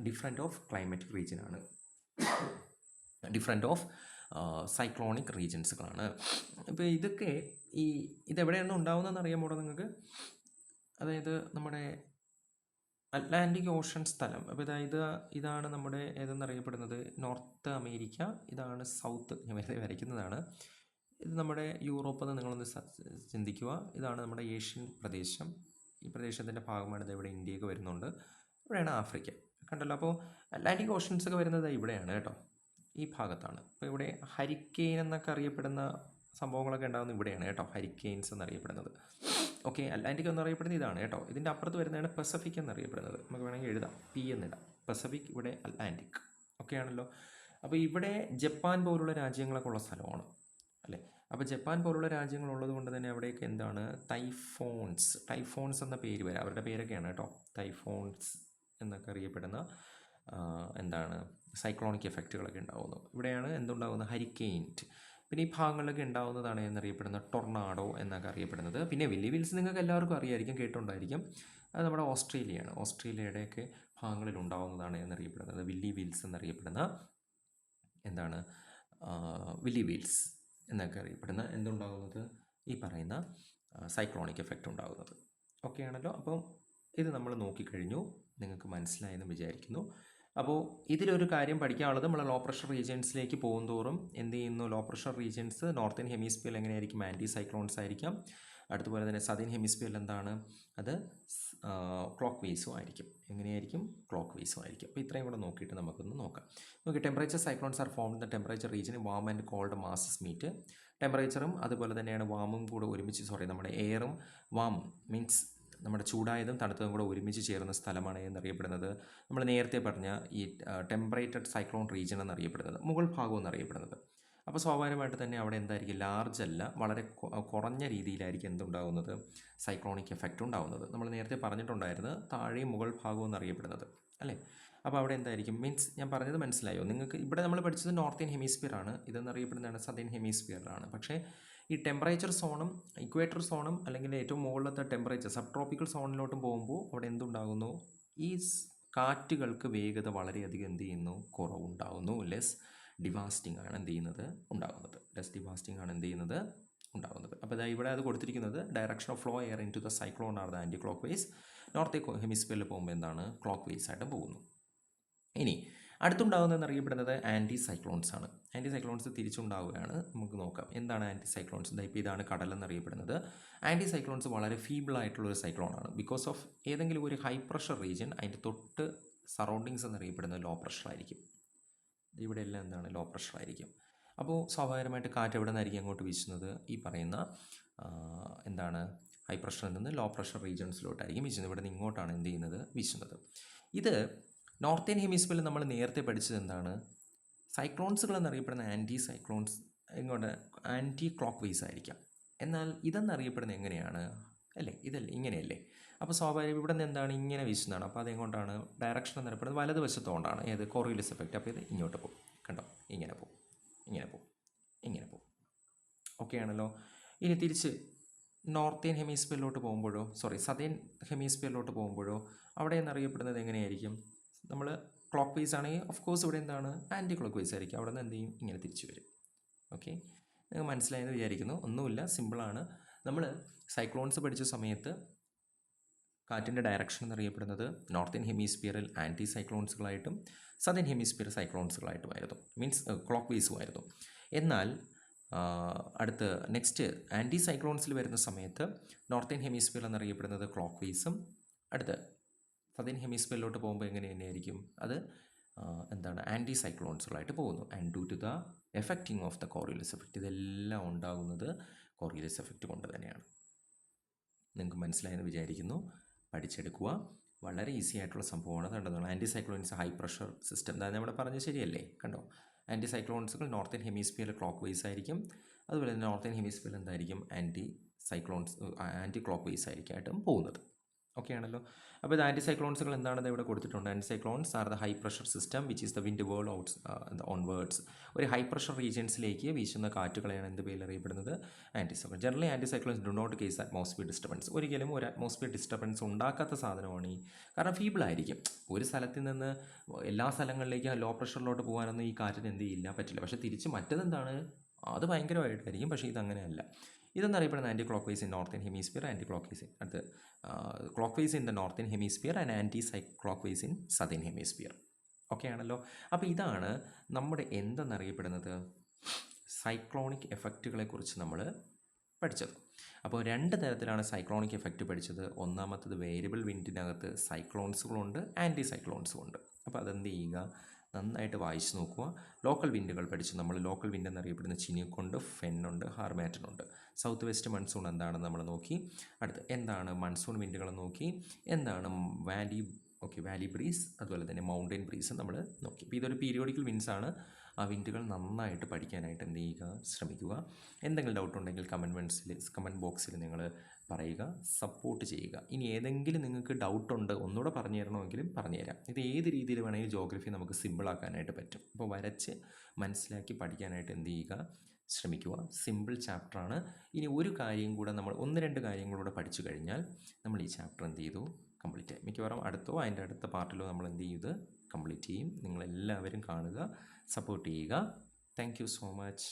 ഡിഫറെൻറ്റ് ഓഫ് ക്ലൈമറ്റിക് റീജിയനാണ്, ഡിഫറെൻറ്റ് ഓഫ് സൈക്ലോണിക് റീജൻസുകളാണ്. ഇപ്പോൾ ഇതൊക്കെ ഇതെവിടെയാണ് ഉണ്ടാകുന്നതെന്ന് അറിയാമോ നിങ്ങൾക്ക്? അതായത് നമ്മുടെ അറ്റ്ലാന്റിക് ഓഷൻ സ്ഥലം. അപ്പോൾ ഇതാണ് നമ്മുടെ ഏതെന്നറിയപ്പെടുന്നത് നോർത്ത് അമേരിക്ക, ഇതാണ് സൗത്ത്, ഞാൻ വെറുതെ വരയ്ക്കുന്നതാണ്. ഇത് നമ്മുടെ യൂറോപ്പ് എന്ന് നിങ്ങളൊന്ന് ചിന്തിക്കുക. ഇതാണ് നമ്മുടെ ഏഷ്യൻ പ്രദേശം. ഈ പ്രദേശത്തിൻ്റെ ഭാഗമാണ് ഇത്. ഇവിടെ ഇന്ത്യയൊക്കെ വരുന്നുണ്ട്, ഇവിടെയാണ് ആഫ്രിക്ക, കണ്ടല്ലോ. അപ്പോൾ അറ്റ്ലാന്റിക് ഓഷൻസ് ഒക്കെ വരുന്നത് ഇവിടെയാണ് കേട്ടോ, ഈ ഭാഗത്താണ്. അപ്പോൾ ഇവിടെ ഹരിക്കെയിൻ എന്നൊക്കെ അറിയപ്പെടുന്ന സംഭവങ്ങളൊക്കെ ഉണ്ടാകുന്നത് ഇവിടെയാണ് കേട്ടോ, ഹരിക്കെയിൻസ് എന്നറിയപ്പെടുന്നത്. ഓക്കെ, അറ്റ്ലാന്റിക് എന്നറിയപ്പെടുന്നത് ഇതാണ് കേട്ടോ. ഇതിൻ്റെ അപ്പുറത്ത് വരുന്നതാണ് പസഫിക് എന്നറിയപ്പെടുന്നത്. നമുക്ക് വേണമെങ്കിൽ എഴുതാം, പി എന്നിടാം. പസഫിക്, ഇവിടെ അറ്റ്ലാന്റിക്. ഓക്കെ ആണല്ലോ. അപ്പോൾ ഇവിടെ ജപ്പാൻ പോലുള്ള രാജ്യങ്ങളൊക്കെ ഉള്ള സ്ഥലമാണ് അല്ലേ. അപ്പോൾ ജപ്പാൻ പോലുള്ള രാജ്യങ്ങളുള്ളത് കൊണ്ട് തന്നെ അവിടെയൊക്കെ എന്താണ് ടൈഫോൺസ് എന്ന പേര് വരാം, അവരുടെ പേരൊക്കെയാണ് കേട്ടോ. ടൈഫോൺസ് എന്നൊക്കെ അറിയപ്പെടുന്ന എന്താണ് സൈക്ലോണിക് എഫക്റ്റുകളൊക്കെ ഉണ്ടാകുന്നു. ഇവിടെയാണ് എന്തുണ്ടാകുന്നത്, ഹരിക്കെയിൻ. പിന്നെ ഈ ഭാഗങ്ങളിലൊക്കെ ഉണ്ടാകുന്നതാണ് എന്നറിയപ്പെടുന്ന ടൊർണാഡോ എന്നൊക്കെ അറിയപ്പെടുന്നത്. പിന്നെ വില്ലി വിൽസ് നിങ്ങൾക്ക് എല്ലാവർക്കും അറിയായിരിക്കും, കേട്ടുണ്ടായിരിക്കും. അത് നമ്മുടെ ഓസ്ട്രേലിയയാണ്. ഓസ്ട്രേലിയയുടെയൊക്കെ ഭാഗങ്ങളിൽ ഉണ്ടാകുന്നതാണ് എന്നറിയപ്പെടുന്നത് വില്ലി വിൽസ് എന്നറിയപ്പെടുന്ന എന്താണ് വില്ലി വിൽസ് എന്നൊക്കെ അറിയപ്പെടുന്ന എന്തുണ്ടാകുന്നത്, ഈ പറയുന്ന സൈക്ലോണിക് എഫക്റ്റ് ഉണ്ടാകുന്നത്. ഓക്കെ ആണല്ലോ. അപ്പോൾ ഇത് നമ്മൾ നോക്കിക്കഴിഞ്ഞു, നിങ്ങൾക്ക് മനസ്സിലായെന്ന് വിചാരിക്കുന്നു. അപ്പോൾ ഇതിലൊരു കാര്യം പഠിക്കാനുള്ളത്, നമ്മൾ ലോ പ്രഷർ റീജിയൻസിലേക്ക് പോകുന്തോറും എന്ത് ചെയ്യുന്നു, ലോ പ്രഷർ റീജിയൻസ് നോർത്തേൺ ഹെമിസ്ഫിയറിൽ എങ്ങനെയായിരിക്കും, ആൻറ്റി സൈക്ലോൺസ് ആയിരിക്കാം. അതുപോലെ തന്നെ സദേൺ ഹെമിസ്ഫിയറിൽ എന്താണ്, അത് ക്ലോക്ക് വേസും ആയിരിക്കും. എങ്ങനെയായിരിക്കും, ക്ലോക്ക് വേസും ആയിരിക്കും. അപ്പോൾ ഇത്രയും കൂടെ നോക്കിയിട്ട് നമുക്കൊന്ന് നോക്കാം. നോക്കി, temperature cyclones are formed in the temperature region warm and cold masses meet. ടെമ്പറേച്ചറും അതുപോലെ തന്നെയാണ് വാമും കൂടെ ഒരുമിച്ച്, നമ്മുടെ എയറും വാം മീൻസ് നമ്മുടെ ചൂടായതും തണുത്തതും കൂടെ ഒരുമിച്ച് ചേർന്ന സ്ഥലമാണ് എന്നറിയപ്പെടുന്നത് നമ്മൾ നേരത്തെ പറഞ്ഞ ഈ ടെമ്പറേറ്റഡ് സൈക്ലോൺ റീജിയൻ എന്നറിയപ്പെടുന്നത്, മുകൾ ഭാഗം എന്നറിയപ്പെടുന്നത്. അപ്പോൾ സ്വാഭാവികമായിട്ട് തന്നെ അവിടെ എന്തായിരിക്കും, ലാർജ് അല്ല, വളരെ കുറഞ്ഞ രീതിയിലായിരിക്കും എന്തുണ്ടാകുന്നത്, സൈക്ലോണിക് എഫക്റ്റ് ഉണ്ടാകുന്നത്. നമ്മൾ നേരത്തെ പറഞ്ഞിട്ടുണ്ടായിരുന്നു താഴെയും മുകൾ ഭാഗവും എന്നറിയപ്പെടുന്നത് അല്ലേ. അപ്പോൾ അവിടെ എന്തായിരിക്കും മീൻസ്, ഞാൻ പറഞ്ഞത് മനസ്സിലായോ നിങ്ങൾക്ക്? ഇവിടെ നമ്മൾ പഠിച്ചത് നോർത്തേൺ ഹെമിസ്ഫിയർ ആണ്, ഇതെന്നറിയപ്പെടുന്നതാണ് സദേൺ ഹെമിസ്ഫിയറാണ്. പക്ഷേ ഈ ടെമ്പറേച്ചർ സോണും ഇക്വേറ്റർ സോണും അല്ലെങ്കിൽ ഏറ്റവും മുകളിലത്തെ ടെമ്പറേച്ചർ സബ് ട്രോപ്പിക്കൽ സോണിലോട്ടും പോകുമ്പോൾ അവിടെ എന്തുണ്ടാകുന്നു, ഈ കാറ്റുകൾക്ക് വേഗത വളരെയധികം എന്ത് ചെയ്യുന്നു, കുറവുണ്ടാകുന്നു. ലെസ് ഡിവാസ്റ്റിംഗ് ആണ് എന്ത് ചെയ്യുന്നത്, ഉണ്ടാകുന്നത്. ലെസ് ഡിവാസ്റ്റിംഗ് ആണ് എന്ത് ചെയ്യുന്നത്, ഉണ്ടാകുന്നത്. അപ്പോൾ അതായത് ഇവിടെ അത് കൊടുത്തിരിക്കുന്നത് direction of flow air into the cyclone are the anticlockwise. North ഹെമിസ്ഫിയറിൽ പോകുമ്പോൾ എന്താണ്, ക്ലോക്ക് വൈസ് ആയിട്ട് പോകുന്നു. ഇനി അടുത്തുണ്ടാകുന്നതെന്ന് അറിയപ്പെടുന്നത് ആൻറ്റി സൈക്ലോൺസ് ആണ്. ആൻറ്റി സൈക്ലോൺസ് തിരിച്ചുണ്ടാവുകയാണ്. നമുക്ക് നോക്കാം എന്താണ് ആൻറ്റി സൈക്ലോൺസ്. ഇപ്പോൾ ഇതാണ് കടലെന്നറിയപ്പെടുന്നത്. ആൻറ്റി സൈക്ലോൺസ് വളരെ ഫീബിളായിട്ടുള്ളൊരു സൈക്ലോണാണ്. ബിക്കോസ് ഓഫ് ഏതെങ്കിലും ഒരു ഹൈ പ്രഷർ റീജിയൻ, അതിൻ്റെ തൊട്ട് സറൗണ്ടിങ്സ് എന്നറിയപ്പെടുന്നത് ലോ പ്രഷർ ആയിരിക്കും. ഇവിടെ എല്ലാം എന്താണ്, ലോ പ്രഷർ ആയിരിക്കും. അപ്പോൾ സ്വാഭാവികമായിട്ട് കാറ്റ് എവിടെ നിന്നായിരിക്കും അങ്ങോട്ട് വീശുന്നത്, ഈ പറയുന്ന എന്താണ് ഹൈ പ്രഷറിൽ നിന്ന് ലോ പ്രഷർ റീജിയൻസിലോട്ടായിരിക്കും വീശുന്നത്. ഇവിടെ നിന്ന് ഇങ്ങോട്ടാണ് എന്ത് ചെയ്യുന്നത്, വീശുന്നത്. ഇത് നോർത്തേൺ ഹെമിസ്ഫിയറിൽ നമ്മൾ നേരത്തെ പഠിച്ചത് എന്താണ്, സൈക്ലോൺസുകൾ എന്നറിയപ്പെടുന്ന ആൻറ്റി സൈക്ലോൺസ് ഇങ്ങോട്ട് ആൻറ്റി ക്ലോക്ക് വൈസ് ആയിരിക്കാം. എന്നാൽ ഇതെന്നറിയപ്പെടുന്നത് എങ്ങനെയാണ് അല്ലേ, ഇതല്ലേ, ഇങ്ങനെയല്ലേ. അപ്പോൾ സ്വാഭാവികം ഇവിടെ നിന്ന് എന്താണ്, ഇങ്ങനെ വീശുന്നതാണ്. അപ്പോൾ അതെങ്ങോട്ടാണ്, ഡയറക്ഷൻ എന്നറിയപ്പെടുന്നത് വലതുവശത്തോണ്ടാണ്, ഏത് കോറിയോലിസ് എഫക്റ്റ്. അപ്പോൾ ഇത് ഇങ്ങോട്ട് പോകും, കണ്ടോ, ഇങ്ങനെ പോകും, ഇങ്ങനെ പോകും, ഇങ്ങനെ പോകും. ഓക്കെ ആണല്ലോ. ഇനി തിരിച്ച് നോർത്തേൺ ഹെമിസ്ഫിയറിലോട്ട് പോകുമ്പോഴോ, സദേൺ ഹെമിസ്ഫിയറിലോട്ട് പോകുമ്പോഴോ അവിടെ എന്നറിയപ്പെടുന്നത് എങ്ങനെയായിരിക്കും, നമ്മൾ ക്ലോക്ക് വൈസ് ആണെങ്കിൽ ഓഫ് കോഴ്സ് ഇവിടെ എന്താണ്, ആൻറ്റി ക്ലോക്ക് വൈസ് ആയിരിക്കും. അവിടെ നിന്ന് എന്ത് ചെയ്യും, ഇങ്ങനെ തിരിച്ചു വരും. ഓക്കെ, നിങ്ങൾക്ക് മനസ്സിലായെന്ന് വിചാരിക്കുന്നു. ഒന്നുമില്ല, സിമ്പിളാണ്. നമ്മൾ സൈക്ലോൺസ് പഠിച്ച സമയത്ത് കാറ്റിൻ്റെ ഡയറക്ഷൻ എന്നറിയപ്പെടുന്നത് നോർത്തേൺ ഹെമിസ്ഫിയറിൽ ആൻറ്റി സൈക്ലോൺസുകളായിട്ടും സദേൺ ഹെമിസ്ഫിയർ സൈക്ലോൺസുകളായിട്ടുമായിരുന്നു, മീൻസ് ക്ലോക്ക് വൈസുമായിരുന്നു. എന്നാൽ അടുത്ത് നെക്സ്റ്റ് ആൻറ്റി സൈക്ലോൺസിൽ വരുന്ന സമയത്ത് നോർത്തേൺ ഹെമിസ്ഫിയർ എന്നറിയപ്പെടുന്നത് ക്ലോക്ക് വൈസും, അടുത്ത് സദേൺ ഹെമിസ്ഫിയറിലോട്ട് പോകുമ്പോൾ എങ്ങനെ തന്നെയായിരിക്കും, അത് എന്താണ്, ആൻറ്റി സൈക്ലോൺസുകളായിട്ട് പോകുന്നു. And due to the effecting of the Coriolis effect, ഇതെല്ലാം ഉണ്ടാകുന്നത് കോറിയോലിസ് എഫക്റ്റ് കൊണ്ട് തന്നെയാണ്. നിങ്ങൾക്ക് മനസ്സിലായെന്ന് വിചാരിക്കുന്നു. പഠിച്ചെടുക്കുക, വളരെ ഈസി ആയിട്ടുള്ള സംഭവമാണ്. കണ്ടോ, anti cyclones high pressure system, അതായത് നമ്മൾ പറഞ്ഞത് ശരിയല്ലേ, കണ്ടോ, ആൻറ്റി സൈക്ലോൺസുകൾ നോർത്തേൺ ഹെമിസ്ഫിയറിൽ ക്ലോക്ക് വൈസ് ആയിരിക്കും. അതുപോലെ തന്നെ നോർത്തേൺ ഹെമിസ്ഫിയറിൽ എന്തായിരിക്കും ആൻറ്റി ക്ലോക്ക് വൈസ് ആയിരിക്കും പോകുന്നത്. ഓക്കെ ആണല്ലോ. അപ്പോൾ ഇത് ആൻറ്റി സൈക്ലോൺസുകൾ എന്താണെന്ന് ഇവിടെ കൊടുത്തിട്ടുണ്ട്. Anti cyclones are the high pressure system which is the wind world outs onwards. ഒരു ഹൈ പ്രഷർ റീജിയൻസിലേക്ക് വീശുന്ന കാറ്റുകളെയാണ് എന്ത് പേരിൽ അറിയപ്പെടുന്നത്? Anti cyclone. Generally anti cyclones do not cause atmosphere disturbance. ഒരിക്കലും ഒരു അറ്റ്മോസ്ഫിയർ ഡിസ്റ്റർബൻസ് ഉണ്ടാക്കാത്ത സാധനമാണ് ഈ. കാരണം ഫീബിളായിരിക്കും. ഒരു സ്ഥലത്ത് നിന്ന് എല്ലാ സ്ഥലങ്ങളിലേക്കും ലോ പ്രഷറിലോട്ട് പോകാനൊന്നും ഈ കാറ്റിന് എന്ത് ചെയ്യില്ല, പറ്റില്ല. പക്ഷേ തിരിച്ച് മറ്റതെന്താണ്, അത് ഭയങ്കരമായിട്ടായിരിക്കും. പക്ഷേ ഇതങ്ങനെയല്ല. ഇതെന്നറിയപ്പെടുന്ന anti clock vice in northern hemisphere, anticlockwise അടുത്ത് clock vice in the northern hemisphere and anti clock vice in southern hemisphere. Okay ആണല്ലോ. അപ്പോൾ ഇതാണ് നമ്മുടെ എന്തെന്നറിയപ്പെടുന്നത് സൈക്ലോണിക് എഫക്റ്റുകളെക്കുറിച്ച് നമ്മൾ പഠിച്ചത്. അപ്പോൾ 2 തരത്തിലാണ് സൈക്ലോണിക് എഫക്റ്റ് പഠിച്ചത്. ഒന്നാമത്തത് വേരിയബിൾ വിൻഡിനകത്ത് സൈക്ലോൺസുകളുണ്ട്, ആൻറ്റി സൈക്ലോൺസുമുണ്ട്. അപ്പോൾ അതെന്ത് ചെയ്യുക, നന്നായിട്ട് വായിച്ച് നോക്കുക. ലോക്കൽ വിൻഡുകൾ പഠിച്ചു നമ്മൾ. ലോക്കൽ വിൻഡ് എന്നറിയപ്പെടുന്ന ചിനുക്കുണ്ട്, ഫെന്നുണ്ട്, ഹാർമാറ്റനുണ്ട്. സൗത്ത് വെസ്റ്റ് മൺസൂൺ എന്താണെന്ന് നമ്മൾ നോക്കി. അടുത്ത് എന്താണ് മൺസൂൺ വിൻഡുകൾ നോക്കി. എന്താണ് വാലി ബ്രീസ്, അതുപോലെ തന്നെ മൗണ്ടൻ ബ്രീസ് നമ്മൾ നോക്കി. അപ്പോൾ ഇതൊരു പീരിയോഡിക്കൽ വിൻഡ്സാണ്. ആ വിൻഡുകൾ നന്നായിട്ട് പഠിക്കാനായിട്ട് എന്ത് ചെയ്യുക, ശ്രമിക്കുക. എന്തെങ്കിലും ഡൗട്ട് ഉണ്ടെങ്കിൽ കമൻറ്റ് ബോക്സിൽ നിങ്ങൾ പറയുക, സപ്പോർട്ട് ചെയ്യുക. ഇനി ഏതെങ്കിലും നിങ്ങൾക്ക് ഡൗട്ടുണ്ട് ഒന്നുകൂടെ പറഞ്ഞു തരണമെങ്കിലും പറഞ്ഞുതരാം. ഇത് ഏത് രീതിയിൽ വേണമെങ്കിൽ ജോഗ്രഫി നമുക്ക് സിമ്പിളാക്കാനായിട്ട് പറ്റും. അപ്പോൾ വരച്ച് മനസ്സിലാക്കി പഠിക്കാനായിട്ട് എന്ത് ചെയ്യുക, ശ്രമിക്കുക. സിമ്പിൾ ചാപ്റ്ററാണ്. ഇനി ഒരു കാര്യം കൂടെ നമ്മൾ 1-2 കാര്യങ്ങളൂടെ പഠിച്ചു കഴിഞ്ഞാൽ നമ്മൾ ഈ ചാപ്റ്റർ എന്ത് ചെയ്തു, കംപ്ലീറ്റ് ആയി. മിക്കവാറും അതിൻ്റെ അടുത്ത പാർട്ടിലോ നമ്മൾ എന്ത് ചെയ്ത് കംപ്ലീറ്റ് ചെയ്യും. നിങ്ങളെല്ലാവരും കാണുക, സപ്പോർട്ട് ചെയ്യുക. Thank you so much.